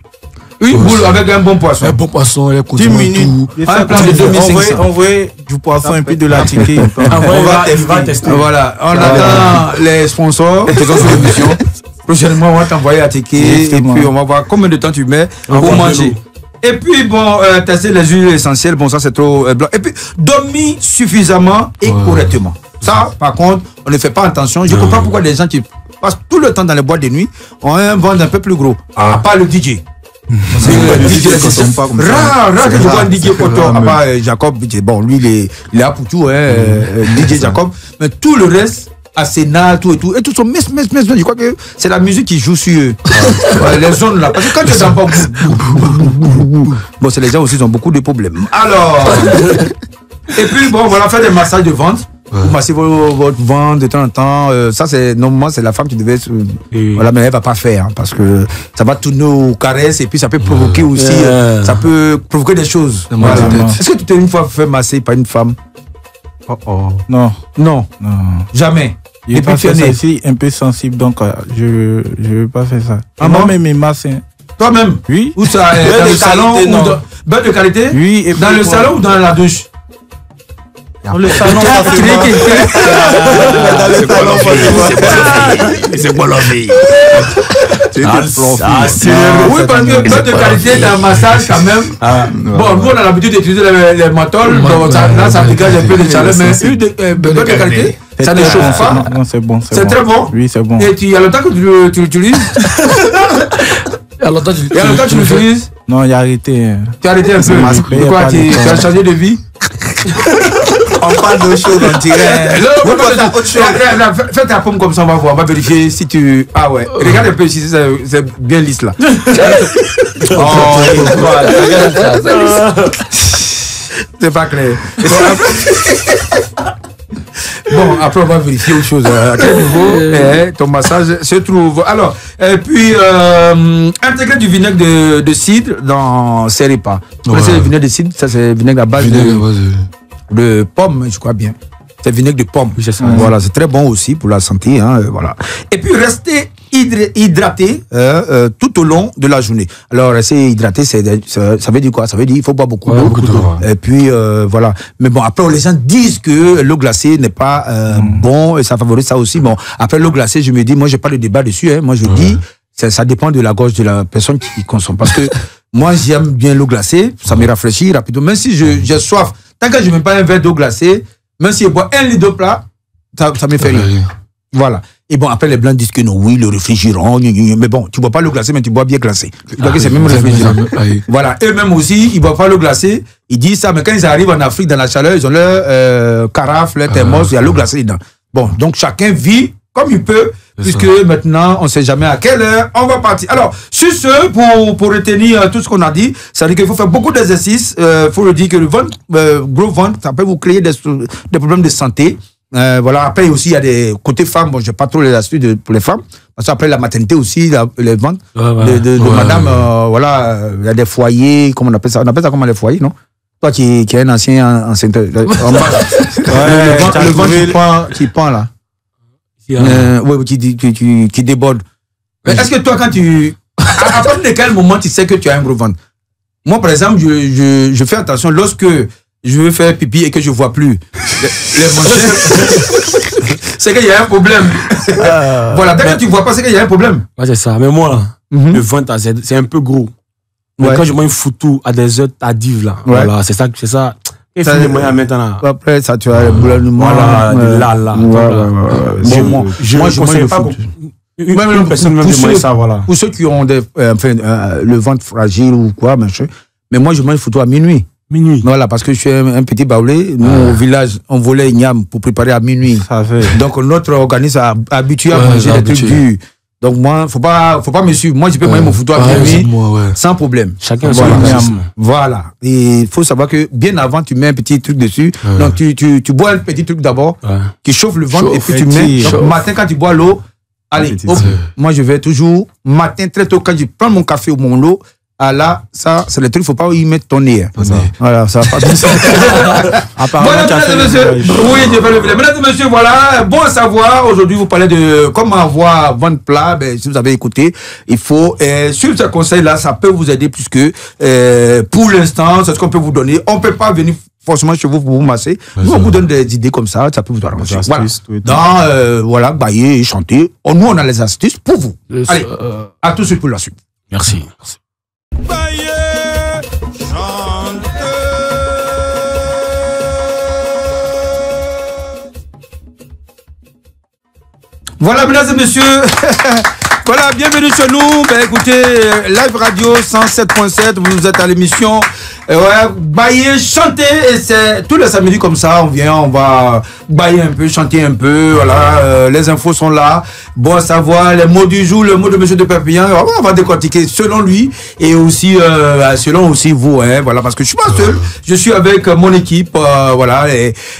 Speaker 1: Une boule avec un bon poisson.
Speaker 5: Un bon poisson, il
Speaker 4: 10 minutes.
Speaker 1: Un plat de 2500.
Speaker 4: Envoyez du poisson et puis de la ticket.
Speaker 3: On va tester.
Speaker 1: Voilà, on attend les sponsors qui sont sur l'émission. Prochainement, on va t'envoyer à ticket et puis on va voir combien de temps tu mets pour manger. Et puis, bon, tester les huiles essentielles, bon, ça c'est trop blanc. Et puis, dormir suffisamment et correctement. Ça, par contre, on ne fait pas attention. Je comprends pourquoi les gens qui passent tout le temps dans les boîtes de nuit ont un ventre un peu plus gros. À part le DJ. Rare que je vois un DJ Poto, à part Jacob. Bon, lui, il est à Poutou, DJ Jacob. Mais tout le reste, Asséna, tout et tout. Et tout sont je crois que c'est la musique qui joue sur eux. Les zones là. Parce que quand tu es dans bon, c'est les gens aussi qui ont beaucoup de problèmes. Alors, et puis bon, voilà, faire des massages de ventre. Vous massez votre ventre de temps en temps. Ça, c'est normalement, c'est la femme qui devait. Voilà, mais elle va pas faire hein, parce que ça va tourner aux caresses et puis ça peut provoquer aussi. Ça peut provoquer des choses. Voilà. Est-ce que tu t'es une fois fait masser par une femme? Non. Jamais.
Speaker 4: Je vais pas faire ça ici, un peu sensible, donc je ne vais pas faire ça. Moi-même, mes masses.
Speaker 1: Toi-même?
Speaker 4: Oui.
Speaker 1: Où ça? Dans le salon ou dans... Beurre de qualité?
Speaker 4: Oui. Et
Speaker 1: dans le salon ou dans la douche?
Speaker 4: Dans le salon, ça fait
Speaker 5: C'est quoi la vie?
Speaker 1: Oui, parce que beurre de qualité dans le massage, quand même. Bon, nous, on a l'habitude d'utiliser les mentols. Là, ça dégage un peu de chaleur, mais beurre de qualité, ça ne chauffe pas.
Speaker 4: Non, c'est bon.
Speaker 1: C'est très bon.
Speaker 4: Oui, c'est bon.
Speaker 1: Et il y a longtemps que tu l'utilises? Il y a longtemps que tu l'utilises?
Speaker 4: Non, il a arrêté.
Speaker 1: Tu as arrêté un peu. Pourquoi tu as changé de vie?
Speaker 4: On parle d'autre chose, on dirait.
Speaker 1: Fais ta pomme comme ça, on va vérifier si tu. Ah ouais. Regarde un peu ici, c'est bien lisse là. C'est pas clair. Bon, après on va vérifier autre chose. À quel niveau ton massage se trouve. Alors, et puis intégrer du vinaigre de cidre dans ces repas. C'est le vinaigre de cidre, ça c'est vinaigre à base de pomme, je crois bien. C'est vinaigre de pomme. Oui, voilà, c'est très bon aussi pour la santé. Hein, voilà. Et puis rester hydraté tout au long de la journée. Alors rester hydraté, ça veut dire quoi? Ça veut dire qu'il faut boire beaucoup d'eau. Et puis voilà. Mais bon, après les gens disent que l'eau glacée n'est pas bon et ça favorise ça aussi. Bon, après l'eau glacée, je me dis, moi j'ai pas de débat dessus. Hein, moi je dis, ça dépend de la gorge de la personne qui consomme. Parce que moi j'aime bien l'eau glacée, ça me rafraîchit rapidement. Même si j'ai soif, tant que je ne mets pas un verre d'eau glacée, même si je bois 1 litre d'eau plat, ça me fait rien. Voilà. Et bon, après, les blancs disent que non, oui, le réfrigérant, mais bon, tu bois pas l'eau glacée, mais tu bois bien glacé. Donc, c'est même le réfrigérant. Voilà. Eux-mêmes aussi, ils boivent pas l'eau glacée. Ils disent ça, mais quand ils arrivent en Afrique, dans la chaleur, ils ont leur carafe, leur thermos, il y a l'eau glacée dedans. Bon, donc chacun vit comme il peut, puisque maintenant, on ne sait jamais à quelle heure on va partir. Alors, sur ce, pour retenir tout ce qu'on a dit, ça veut dire qu'il faut faire beaucoup d'exercices. Faut le dire que le ventre, gros ventre, ça peut vous créer des problèmes de santé. Voilà. Après aussi, il y a des côtés femmes. Bon, je n'ai pas trop les astuces pour les femmes. Parce qu'après la maternité aussi, les ventres de madame, voilà, il y a des foyers, comment on appelle ça? On appelle ça comment les foyers, non? Toi qui es un ancien enceinte. Le ventre qui pend là. Oui, qui déborde. Mais est-ce que toi, quand à partir de quel moment tu sais que tu as un gros ventre? Moi, par exemple, je fais attention lorsque je veux faire pipi et que je ne vois plus les manchettes. C'est qu'il y a un problème. Voilà, dès que tu ne vois pas, c'est qu'il y a un problème.
Speaker 3: Ouais, c'est ça. Mais moi, le ventre, c'est un peu gros. Mais quand je mange une foutou à des heures tardives, là, voilà, c'est ça.
Speaker 6: Et c'est les moyens maintenant.
Speaker 1: Après, ça, tu as le boulogne.
Speaker 6: Voilà, là.
Speaker 1: Moi, je
Speaker 6: conseille pas. Une personne même de ça, voilà.
Speaker 1: Pour ceux qui ont le ventre fragile ou quoi, machin. Mais moi, je mange photo à minuit. Voilà, parce que je suis un petit baoulé. Nous, au village, on volait igname pour préparer à minuit. Donc, notre organisme a habitué à manger des trucs durs. Donc, moi, faut pas me suivre. Moi, je peux manger mon photo à minuit sans problème.
Speaker 6: Chacun
Speaker 1: voilà. Et il faut savoir que bien avant, tu mets un petit truc dessus. Donc, tu bois un petit truc d'abord qui chauffe le ventre et puis tu mets. Donc, matin, quand tu bois l'eau, allez, moi, je vais toujours, matin, très tôt, quand je prends mon café ou mon eau, ah là, ça, c'est le truc, il ne faut pas y mettre ton nez. Voilà, ça va pas bien. Voilà, mesdames et messieurs, oui, je vais le dire. Mesdames et messieurs, voilà, bon à savoir. Aujourd'hui, vous parlez de comment avoir ventre plat. Ben, si vous avez écouté, il faut suivre ce conseil-là. Ça peut vous aider plus que pour l'instant, c'est ce qu'on peut vous donner. On ne peut pas venir forcément chez vous pour vous masser. Nous, on vous donne des idées comme ça peut vous arranger. Voilà, voilà, bailler et chanter. Nous, on a les astuces pour vous. Allez, à tout de suite pour la suite.
Speaker 6: Merci.
Speaker 1: Voilà, mesdames et messieurs, voilà, bienvenue chez nous. Ben, écoutez, Live Radio 107.7, vous êtes à l'émission bailler, chanter, et c'est tous les samedis comme ça, on vient, on va bailler un peu, chanter un peu, voilà, les infos sont là, bon à savoir, les mots du jour, le mot de monsieur de Perpignan, on va décortiquer selon lui, et aussi, selon aussi vous, hein, voilà, parce que je suis pas seul, je suis avec mon équipe, voilà,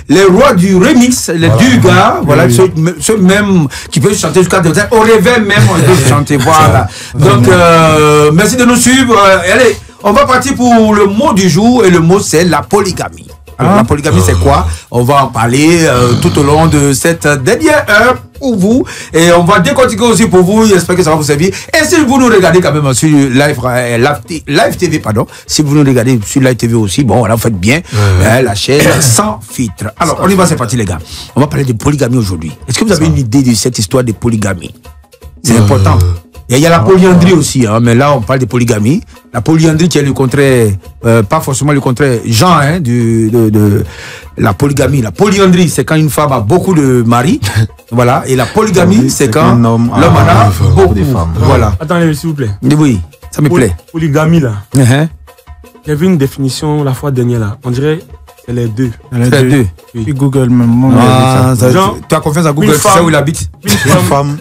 Speaker 1: les rois du remix, les Dugas, voilà, ceux même qui peuvent chanter jusqu'à au réveil même, on peut chanter, voilà. Donc, merci de nous suivre, allez, on va partir pour le mot du jour, et le mot c'est la polygamie. Alors, la polygamie c'est quoi? On va en parler tout au long de cette dernière heure pour vous, et on va décortiquer aussi pour vous, j'espère que ça va vous servir. Et si vous nous regardez quand même sur Live TV, pardon, si vous nous regardez sur Live TV aussi, bon voilà, vous faites bien, la chaîne sans filtre. Alors, on y va, c'est parti les gars. On va parler de polygamie aujourd'hui. Est-ce que vous avez une idée de cette histoire de polygamie? C'est important. Il y a la polyandrie aussi, hein, mais là on parle de polygamie. La polyandrie qui est le contraire, pas forcément le contraire, genre hein, de la polygamie. La polyandrie, c'est quand une femme a beaucoup de maris, voilà. Et la polygamie, c'est quand l'homme en a beaucoup de femmes. Voilà.
Speaker 6: Attendez, s'il vous plaît.
Speaker 1: Oui, ça me plaît.
Speaker 6: Polygamie là. J'ai vu une définition la fois dernière là. On dirait c'est les deux.
Speaker 1: Les deux.
Speaker 4: Oui. Puis Google même.
Speaker 1: Tu as confiance à Google, tu sais où il habite.
Speaker 6: Une femme,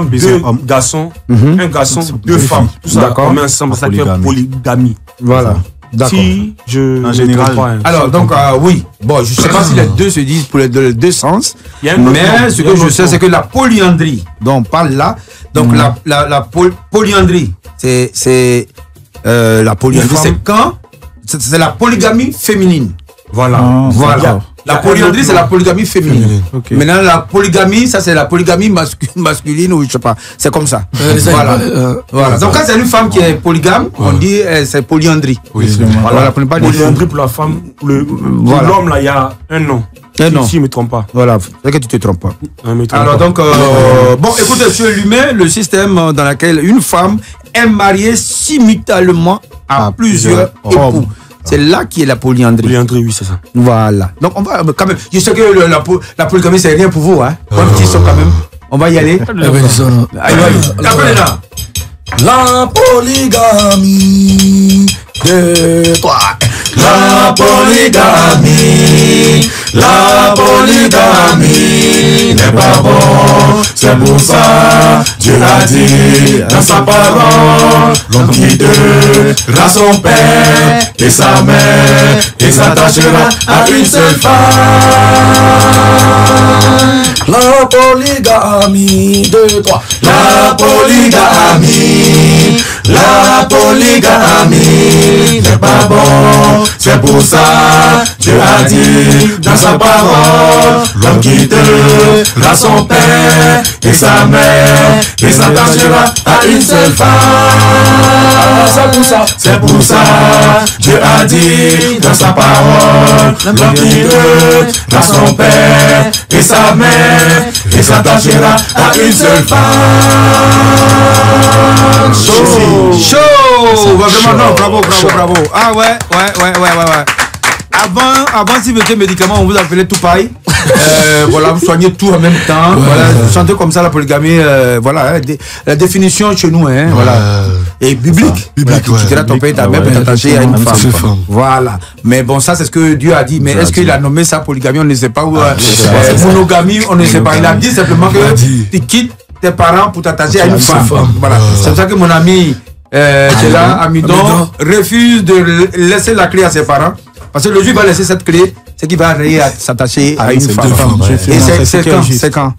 Speaker 6: deux garçons, un garçon, deux femmes. Tout ça, on met ensemble, ça fait polygamie.
Speaker 1: Voilà. D'accord.
Speaker 6: Si je
Speaker 2: en général.
Speaker 1: Alors, donc, oui. Bon, je ne sais pas si les deux se disent pour les deux sens. Mais ce que je sais, c'est que la polyandrie dont on parle là, donc la polyandrie, c'est la polyandrie, c'est quand c'est la polygamie féminine. Voilà. Voilà. La polyandrie, c'est la polygamie féminine. Okay. Maintenant, la polygamie, ça, c'est la polygamie masculine ou je sais pas. C'est comme ça. Voilà. Voilà. Donc, quand c'est une femme qui est polygame, on dit c'est polyandrie.
Speaker 6: Oui, voilà. Polyandrie pour la femme. Pour l'homme, là, il y a un nom. Si je ne me trompe pas.
Speaker 1: Voilà, c'est que tu ne te trompes pas. Alors, donc, bon, écoutez, sur l'humain, le système dans lequel une femme est mariée simultanément à plusieurs époux. C'est là qui est la polyandrie.
Speaker 6: Polyandrie, oui, c'est ça.
Speaker 1: Voilà. Donc, on va quand même. Je sais que la polygamie, c'est rien pour vous, hein. Quand ils sont quand même. On va y aller.
Speaker 5: La polygamie de toi. La polygamie n'est pas bon. C'est pour ça Dieu l'a dit dans sa parole. L'homme quittera son père et sa mère et s'attachera à une seule femme. La polygamie de toi. La polygamie n'est pas bon. C'est pour ça Dieu a dit dans sa parole. L'homme quittera son père et sa mère et s'attachera à une seule femme. C'est pour ça Dieu a dit dans sa parole. L'homme quittera son père et sa mère et s'attachera à une seule femme.
Speaker 1: Chaud. Vraiment, non, bravo. Ah ouais. avant, si vous étiez médicament, on vous appelait tout pareil. Voilà, vous soignez tout en même temps. Voilà, vous chantez comme ça la polygamie. Voilà, la définition chez nous, hein, voilà. Et biblique.
Speaker 5: Voilà,
Speaker 1: tu diras ton père, ta mère peut t'attacher à une femme. Voilà. Mais bon, ça, c'est ce que Dieu a dit. Mais est-ce qu'il a nommé ça polygamie? On ne sait pas. Ou monogamie, on ne sait pas. Il a dit simplement que tu quittes tes parents pour t'attacher à une femme. Voilà. C'est pour ça que mon ami qui est là, Amidon, refuse de laisser la clé à ses parents. Parce que le juif va laisser cette clé, c'est qu'il va arriver à s'attacher à une femme. Et c'est quand?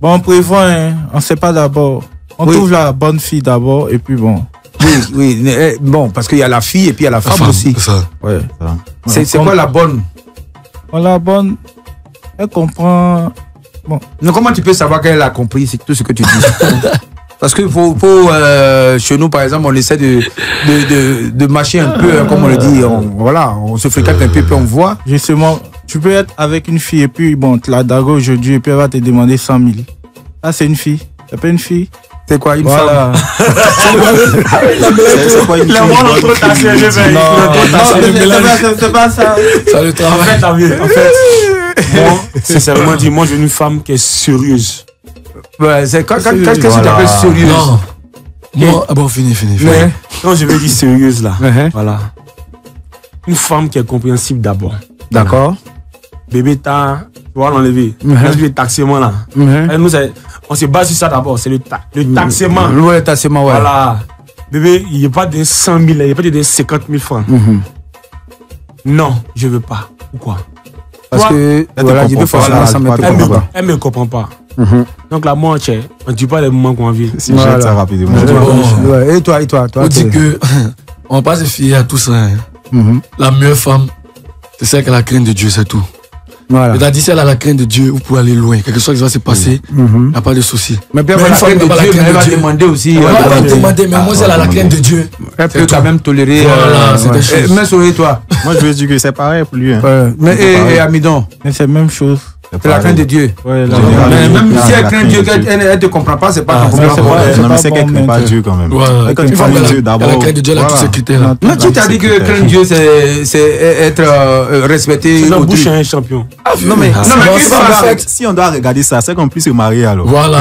Speaker 4: Bon, on prévoit, hein. On ne sait pas d'abord. On trouve la bonne fille d'abord, et puis bon.
Speaker 1: Oui, bon, parce qu'il y a la fille et puis il y a la femme aussi.
Speaker 4: Ouais.
Speaker 1: C'est quoi la bonne?
Speaker 4: La bonne, elle comprend. Bon.
Speaker 1: Mais comment tu peux savoir qu'elle a compris tout ce que tu dis? Parce que chez nous, par exemple, on essaie de mâcher un peu, comme on le dit. On se fréquente un peu, puis on voit.
Speaker 4: Justement, tu peux être avec une fille, et puis bon, tu la dagues aujourd'hui, et puis elle va te demander 100 000. Ah, c'est une fille. C'est pas une fille.
Speaker 1: C'est quoi une femme?
Speaker 6: C'est quoi une fille?
Speaker 4: C'est pas ça.
Speaker 5: Ça le travail.
Speaker 6: En fait, moi, sincèrement dit, moi, j'ai une femme qui est sérieuse.
Speaker 1: Ouais, qu'est-ce que tu appelles sérieuse?
Speaker 5: Non. Moi, bon, fini.
Speaker 6: Non, je veux dire sérieuse là. Voilà. Une femme qui est compréhensible d'abord.
Speaker 1: D'accord.
Speaker 6: Bébé, tu vas l'enlever. Le taxement là. Nous, on se base sur ça d'abord. C'est le taxement.
Speaker 1: Le taxement, ouais.
Speaker 6: Voilà. Bébé, il n'y a pas de 100 000, il n'y a pas de 50 000 francs. Non, je ne veux pas. Pourquoi?
Speaker 1: Parce que elle
Speaker 6: me comprend pas. Donc là, moi, on ne dit pas les moments qu'on vit.
Speaker 2: Si je jette ça rapidement.
Speaker 1: Et toi?
Speaker 5: On dit que on ne va pas se fier à tout ça. La meilleure femme, c'est celle qui a la crainte de Dieu, c'est tout. Voilà. C'est-à-dire, si elle a la crainte de Dieu, vous pouvez aller loin. Quelque chose qui va se passer, il n'y a pas de souci.
Speaker 1: Mais bien, la crainte de Dieu, elle va demander aussi.
Speaker 5: Elle va demander, mais moi, si elle a la crainte de Dieu,
Speaker 1: elle peut quand même tolérer.
Speaker 5: Voilà, c'est des choses.
Speaker 1: Mais sur toi.
Speaker 2: Moi, je veux dire que c'est pareil pour lui.
Speaker 1: Mais et Amidon?
Speaker 4: Mais c'est la même chose.
Speaker 1: C'est la crainte de Dieu.
Speaker 4: Ouais,
Speaker 1: même si elle craint Dieu, elle ne te comprend pas, c'est pas ton problème.
Speaker 2: Non, mais c'est qu'elle ne craint pas Dieu quand même.
Speaker 5: Une fois qu'elle a la crainte de Dieu, elle a tous ces critères-là.
Speaker 1: Non, qui t'a dit que craindre Dieu, c'est être respecté?
Speaker 6: C'est la bouche à un champion.
Speaker 1: Non, mais
Speaker 2: si on doit regarder ça, c'est qu'on puisse se marier alors.
Speaker 5: Voilà.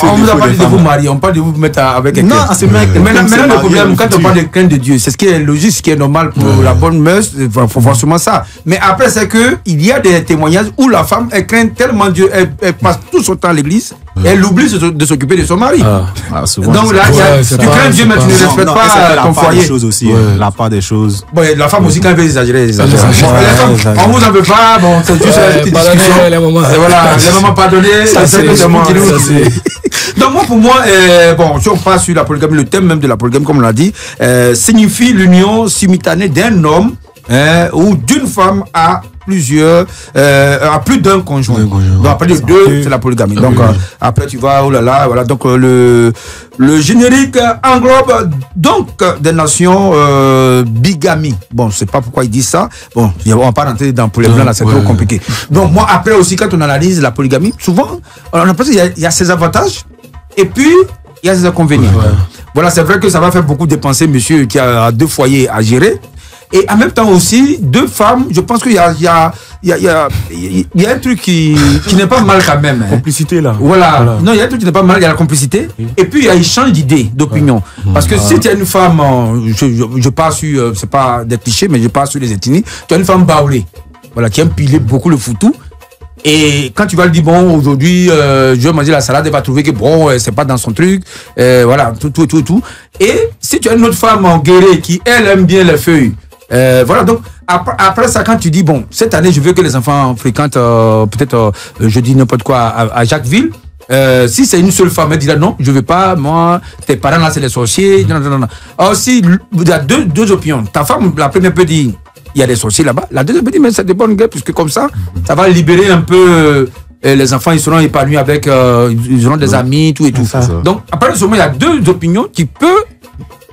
Speaker 1: On ne vous a pas dit de vous marier, on parle de vous mettre avec quelqu'un.
Speaker 2: Non, c'est vrai.
Speaker 1: Maintenant, le problème, quand on parle de crainte de Dieu, c'est ce qui est logique, ce qui est normal pour la bonne mœurs, il faut voir sûrement ça. Mais après, c'est qu'il y a des témoignages où la femme, elle craint tellement Dieu, elle passe tout son temps à l'église, elle oublie de s'occuper de son mari. Donc là, tu crains Dieu, mais tu ne respectes pas ton foyer.
Speaker 2: La part des choses.
Speaker 1: Bon, la femme aussi, quand elle veut exagérer, on vous en veut pas, bon, c'est juste une petite discussion. Voilà, les moments pardonnés, c'est donc moi, pour moi, bon, si on passe sur la polygamie, le thème même de la polygamie, comme on l'a dit, signifie l'union simultanée d'un homme ou d'une femme à plus d'un conjoint. Donc après les deux, c'est la polygamie. Donc après tu vas, oh là là, voilà. Donc le générique englobe donc des nations bigamie. Bon, je sais pas pourquoi ils disent ça. Bon, on va pas rentrer dans pour les blancs là, c'est trop compliqué. Donc moi après aussi quand on analyse la polygamie, souvent on a l'impression qu'il y a ses avantages et puis il y a ses inconvénients. Voilà, c'est vrai que ça va faire beaucoup dépenser monsieur qui a 2 foyers à gérer. Et en même temps aussi, 2 femmes, je pense qu'il y a un truc qui n'est pas mal quand même.
Speaker 6: Complicité là.
Speaker 1: Voilà. Non, il y a un truc qui n'est pas mal, il y a la complicité. Et puis il y a échange d'idées, d'opinions. Parce que si tu as une femme, je parle sur, c'est pas des clichés, mais je parle sur les ethnies, tu as une femme baoulée, voilà, qui aime piler beaucoup le foutou. Et quand tu vas lui dire, bon, aujourd'hui, je vais manger la salade, elle va trouver que bon, c'est pas dans son truc, voilà, tout. Et si tu as une autre femme en guérée qui, elle, aime bien les feuilles, voilà, donc après ça, quand tu dis, bon, cette année, je veux que les enfants fréquentent, peut-être, je dis n'importe quoi, à Jacquesville, si c'est une seule femme, elle dit là, non, je veux pas, moi, tes parents là, c'est les sorciers, non. Alors, si il y a deux opinions, ta femme, la première peut dire, il y a des sorciers là-bas, la deuxième peut dire, mais c'est des bonnes gueules, puisque comme ça va libérer un peu, les enfants, ils seront épanouis avec, ils auront des amis, tout et tout. Donc, après, seulement, il y a 2 opinions qui peuvent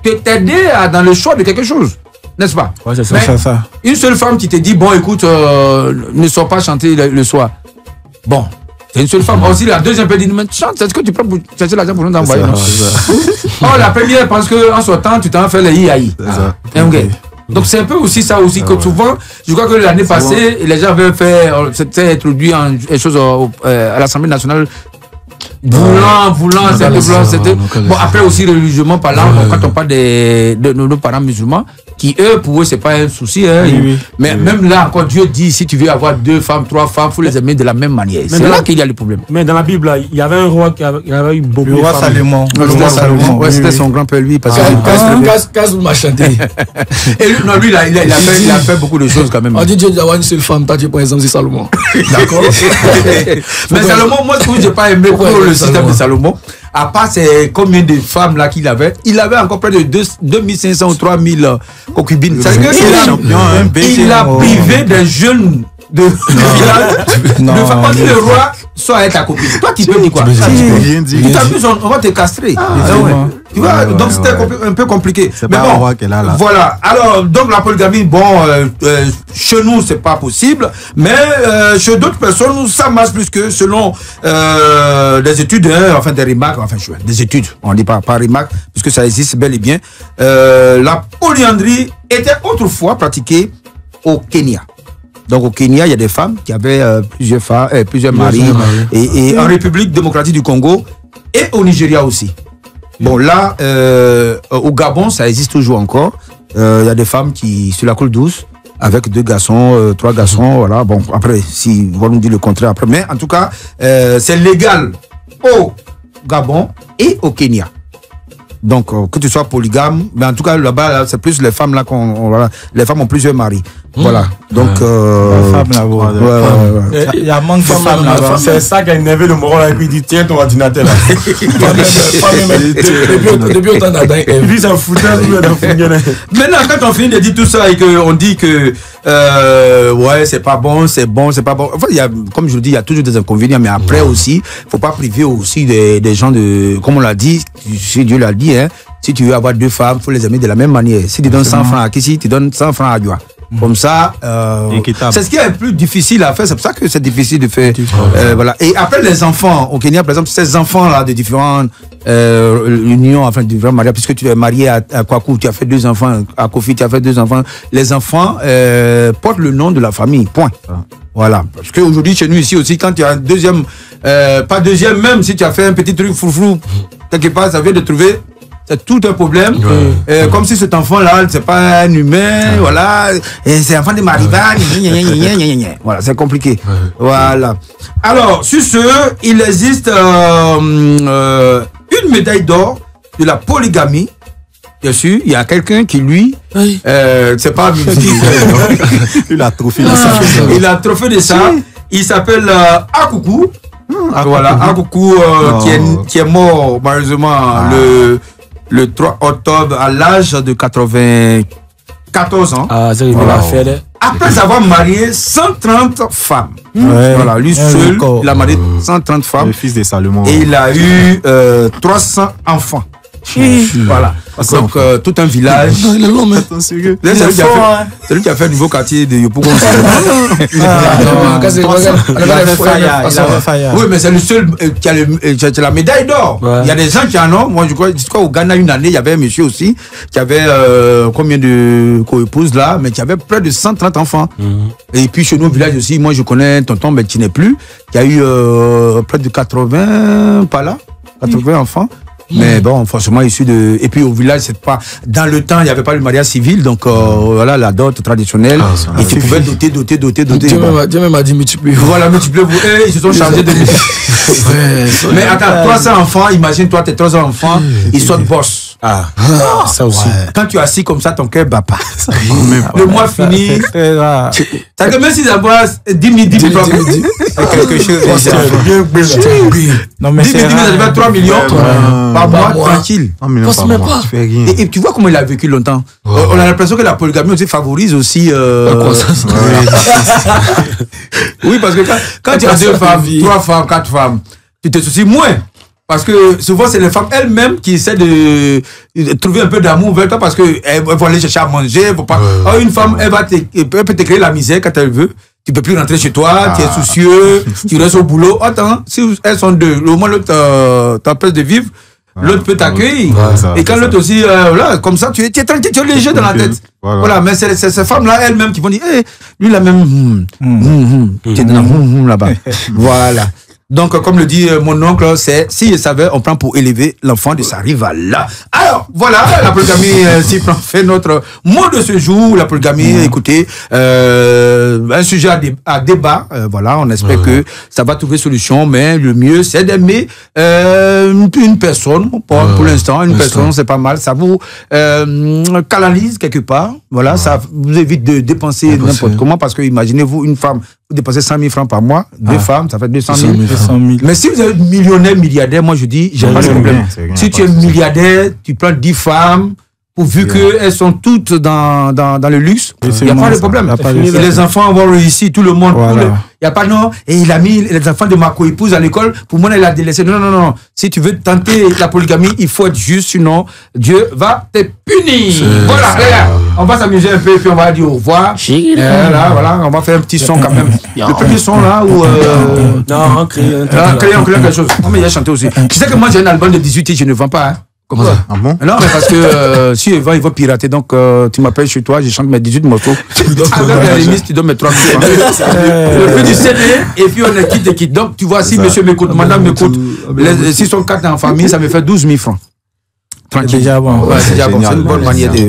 Speaker 1: t'aider dans le choix de quelque chose. N'est-ce pas?
Speaker 4: Ouais, c'est ça.
Speaker 1: Une seule femme qui te dit, bon, écoute, ne sors pas chanter le soir. Bon, c'est une seule femme. Aussi, la deuxième peut dire, mais chante, est-ce que tu prends pour chercher l'argent pour nous envoyer? Oh, la première, parce qu'en sortant, tu t'en fais le i-aïe. Donc c'est un peu aussi ça aussi que souvent, je crois que l'année passée, les gens avaient fait, c'était introduit en chose à l'Assemblée nationale. C'était bon. Après aussi religieusement parlant, quand on parle de nos parents musulmans, qui eux pour eux c'est pas un souci, hein, mais même là encore Dieu dit si tu veux avoir 2 femmes, 3 femmes, faut les aimer de la même manière. C'est là qu'il y a le problème.
Speaker 6: Mais dans la Bible, là, il y avait un roi qui avait eu beaucoup de femmes.
Speaker 4: Salomon.
Speaker 1: Ouais, c'était son grand-père lui parce que
Speaker 5: Kazou m'a chanté.
Speaker 1: et lui, non, lui il a fait beaucoup de choses quand même.
Speaker 5: On dit Dieu d'avoir une seule femme, t'as dit par exemple c'est Salomon. D'accord.
Speaker 1: Mais Salomon, moi ce que j'ai pas aimé pour le système de Salomon, à part ces combien de femmes là qu'il avait, il avait encore près de 2500 ou 3000 concubines. C'est que il a privé des jeunes de faire partie le roi soit être ta copine. Toi tu peux dire quoi? Tu t'abuses, on va te castrer. Tu vois, donc c'était un peu compliqué. Mais bon, voilà. Alors donc la polygamie, bon, chez nous c'est pas possible, mais chez d'autres personnes ça marche plus que selon des études, enfin des remarques, enfin des études. On dit pas remarques puisque ça existe bel et bien. La polyandrie était autrefois pratiquée au Kenya. Donc au Kenya, il y a des femmes qui avaient plusieurs maris, et en République démocratique du Congo et au Nigeria aussi. Bon là, au Gabon, ça existe toujours encore. Il y a des femmes qui sur la coule douce avec 2 garçons, 3 garçons, voilà. Bon après, si on nous dit le contraire après, mais en tout cas, c'est légal au Gabon et au Kenya. Donc que tu sois polygame, mais en tout cas là-bas là, c'est plus les femmes là les femmes ont plusieurs maris. Voilà. Donc
Speaker 4: il y a manque de femmes là-bas.
Speaker 6: C'est ça qui a énervé le moron là et puis il dit tiens ton ordinateur là.
Speaker 5: Depuis autant d'années.
Speaker 6: Lui ça foutait.
Speaker 1: Maintenant quand on finit de dire tout ça et qu'on dit que ouais c'est pas bon, c'est bon, c'est pas bon. Enfin il y a, comme je le dis, il y a toujours des inconvénients, mais après aussi faut pas priver aussi des gens de, comme on l'a dit, si Dieu l'a dit, hein, si tu veux avoir 2 femmes, faut les aimer de la même manière. Si tu donnes 100 francs à Kissi, tu donnes 100 francs à Dioua. Comme ça, c'est ce qui est le plus difficile à faire. C'est pour ça que c'est difficile de faire. Voilà. Et après les enfants au Kenya, par exemple, ces enfants là de différentes unions, enfin de différents mariages, puisque tu es marié à Kwaku, tu as fait 2 enfants, à Kofi, tu as fait 2 enfants. Les enfants portent le nom de la famille. Point. Voilà. Parce qu'aujourd'hui chez nous ici aussi, quand tu as un deuxième, pas deuxième même, si tu as fait un petit truc foufou quelque part, ça vient de trouver. C'est tout un problème. Comme si cet enfant-là, c'est pas un humain, voilà. Et c'est un enfant de Marivan. Voilà, c'est compliqué. Voilà. Alors, sur ce, il existe une médaille d'or de la polygamie. Bien sûr, il y a quelqu'un qui, lui, c'est pas musique.
Speaker 2: Il a trophée de ça.
Speaker 1: Il a trophée de ça. Il s'appelle Akuku. Voilà, Akuku qui est mort, malheureusement, le 3 octobre à l'âge de 94 ans. Après avoir marié 130 femmes. Voilà, lui seul, il a marié 130 femmes.
Speaker 2: Le fils de Salomon.
Speaker 1: Et il a eu 300 enfants. Voilà. Donc tout un village.
Speaker 5: Il est long, mais
Speaker 1: c'est lui qui a fait le nouveau quartier de Yopougon. Oui, mais c'est le seul qui a la médaille d'or. Il y a des gens qui en ont. Moi, je crois au Ghana une année, il y avait un monsieur aussi qui avait combien de co-épouses là, mais qui avait près de 130 enfants. Et puis chez nous au village aussi, moi je connais un tonton, mais qui n'est plus, qui a eu près de 80 par là, 80 enfants. Mais bon, forcément issu de. Et puis au village, c'est pas. Dans le temps, il n'y avait pas le mariage civil, donc voilà la dot traditionnelle. Et tu pouvais doter.
Speaker 5: Dieu même a dit multiplier.
Speaker 1: Voilà, multiplier. Ils se sont chargés de. Mais attends, 300 enfants, imagine-toi tes 300 enfants, ils sont boss.
Speaker 6: Ça aussi.
Speaker 1: Quand tu es assis comme ça, ton cœur bat pas. Le mois fini. Ça que même si ça va 10 000 quelque chose.
Speaker 4: Non, mais
Speaker 1: 10 000, ça devait 3 millions par mois, tranquille. Et tu vois comment il a vécu longtemps. On a l'impression que la polygamie aussi favorise aussi. Oui, parce que quand tu as 2 femmes, 3 femmes, 4 femmes, tu te soucies moins. Parce que souvent, c'est les femmes elles-mêmes qui essaient de trouver un peu d'amour vers toi parce qu'elles vont aller chercher à manger. Une femme, elle peut te créer la misère quand elle veut. Tu peux plus rentrer chez toi, tu es soucieux, tu restes au boulot. Attends, si elles sont 2, au moins l'autre t'empêche de vivre. l'autre peut t'accueillir. Et quand l'autre aussi, là, comme ça, tu es tranquille, tu es léger dans la tête. Voilà, mais c'est ces femmes-là, elles-mêmes, qui vont dire, lui, là même, tu es dans la là-bas. Voilà. Donc, comme le dit mon oncle, c'est si il savait, on prend pour élever l'enfant de sa rivale. Alors, voilà, la polygamie, fait notre mot de ce jour. La polygamie, écoutez, un sujet à débat. Voilà, on espère que ça va trouver solution, mais le mieux, c'est d'aimer une personne. Pour l'instant, une personne, c'est pas mal. Ça vous canalise quelque part. Voilà, ça vous évite de dépenser n'importe comment, parce que imaginez-vous, une femme, vous dépensez 100 000 francs par mois, deux femmes, ça fait 200 000. Mais si vous êtes millionnaire, milliardaire, moi je dis, j'ai pas de problème. Si tu es milliardaire, tu prends 10 femmes, pourvu qu'elles sont toutes dans le luxe, il n'y a pas de problème. Les enfants vont réussir, tout le monde. Il n'y a pas non, et il a mis les enfants de ma co-épouse à l'école, pour moi il a délaissé. Non. Si tu veux tenter la polygamie, il faut être juste, sinon Dieu va te punir. Voilà, regarde, on va s'amuser un peu, puis on va dire au revoir. Là, voilà, on va faire un petit son quand même. Le premier son là, où...
Speaker 6: Non, on crée
Speaker 1: quelque chose. Non, mais il a chanté aussi. Tu sais que moi j'ai un album de 18 et je ne vends pas, hein.
Speaker 2: Comment ça? Ah bon?
Speaker 1: Non, mais parce que si il va pirater, donc tu m'appelles chez toi, je chante mes 18 morceaux. Avec la remise, tu donnes mes 3 000 francs. Le prix du CD, et puis on est quitte. Donc tu vois, si monsieur m'écoute, madame m'écoute, s'ils sont 4 en famille, ça me fait 12 000 francs. Tranquille.
Speaker 4: Déjà bon.
Speaker 1: Ouais, c'est déjà bon. C'est une bonne manière de.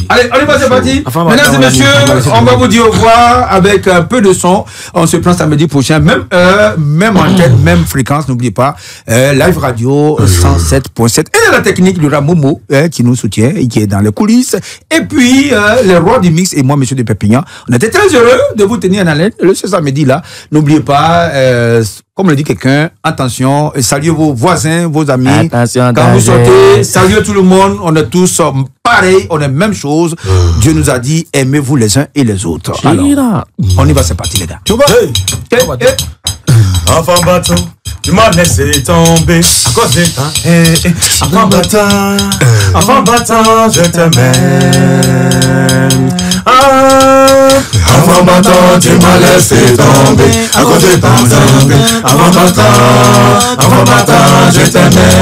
Speaker 1: Allez, on y va, c'est parti. Mesdames et messieurs, on va vous dire au revoir avec un peu de son. On se prend samedi prochain, même heure, même antenne, même fréquence. N'oubliez pas, Live Radio 107.7. Et la technique du Ramomo qui nous soutient et qui est dans les coulisses. Et puis, les rois du mix et moi, monsieur de Perpignan. On était très heureux de vous tenir en haleine ce samedi là. N'oubliez pas, comme le dit quelqu'un, attention, saluez vos voisins, vos amis.
Speaker 3: Attention,
Speaker 1: quand vous sortez, saluez tout le monde. On est tous pareils, on est même chose. Dieu nous a dit, aimez-vous les uns et les autres. Alors, on y va, c'est parti les gars.
Speaker 3: Enfant bâton, tu m'as laissé tomber à cause de toi. Enfant bâton, je t'aime. Enfant bâton, tu m'as laissé tomber à cause de ton tomber. Enfant bâton, je t'aimais.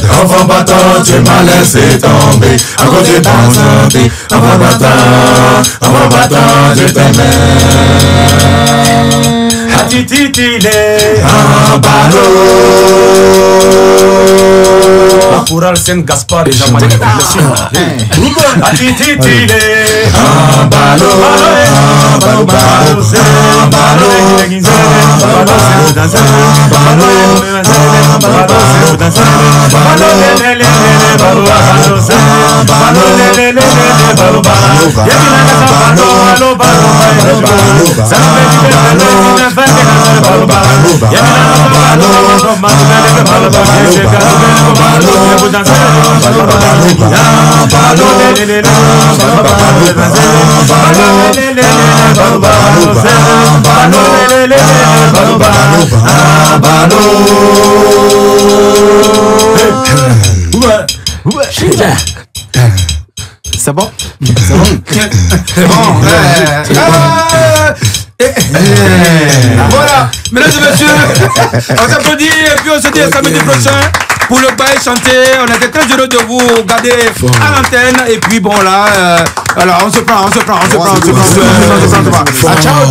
Speaker 3: Enfant bâton, tu m'as laissé tomber à cause de ton tomber. Enfant bâton, je t'aimais. Atititile en ballot. Pour Arsène Gaspard et Jean-Marie Atititile en ballot. C'est bon?
Speaker 1: C'est bon. Voilà, mesdames et messieurs, on s'applaudit et puis on se dit à samedi prochain pour le bail chanté. On était très heureux de vous garder à l'antenne. Et puis bon là, alors on se prend. Ciao.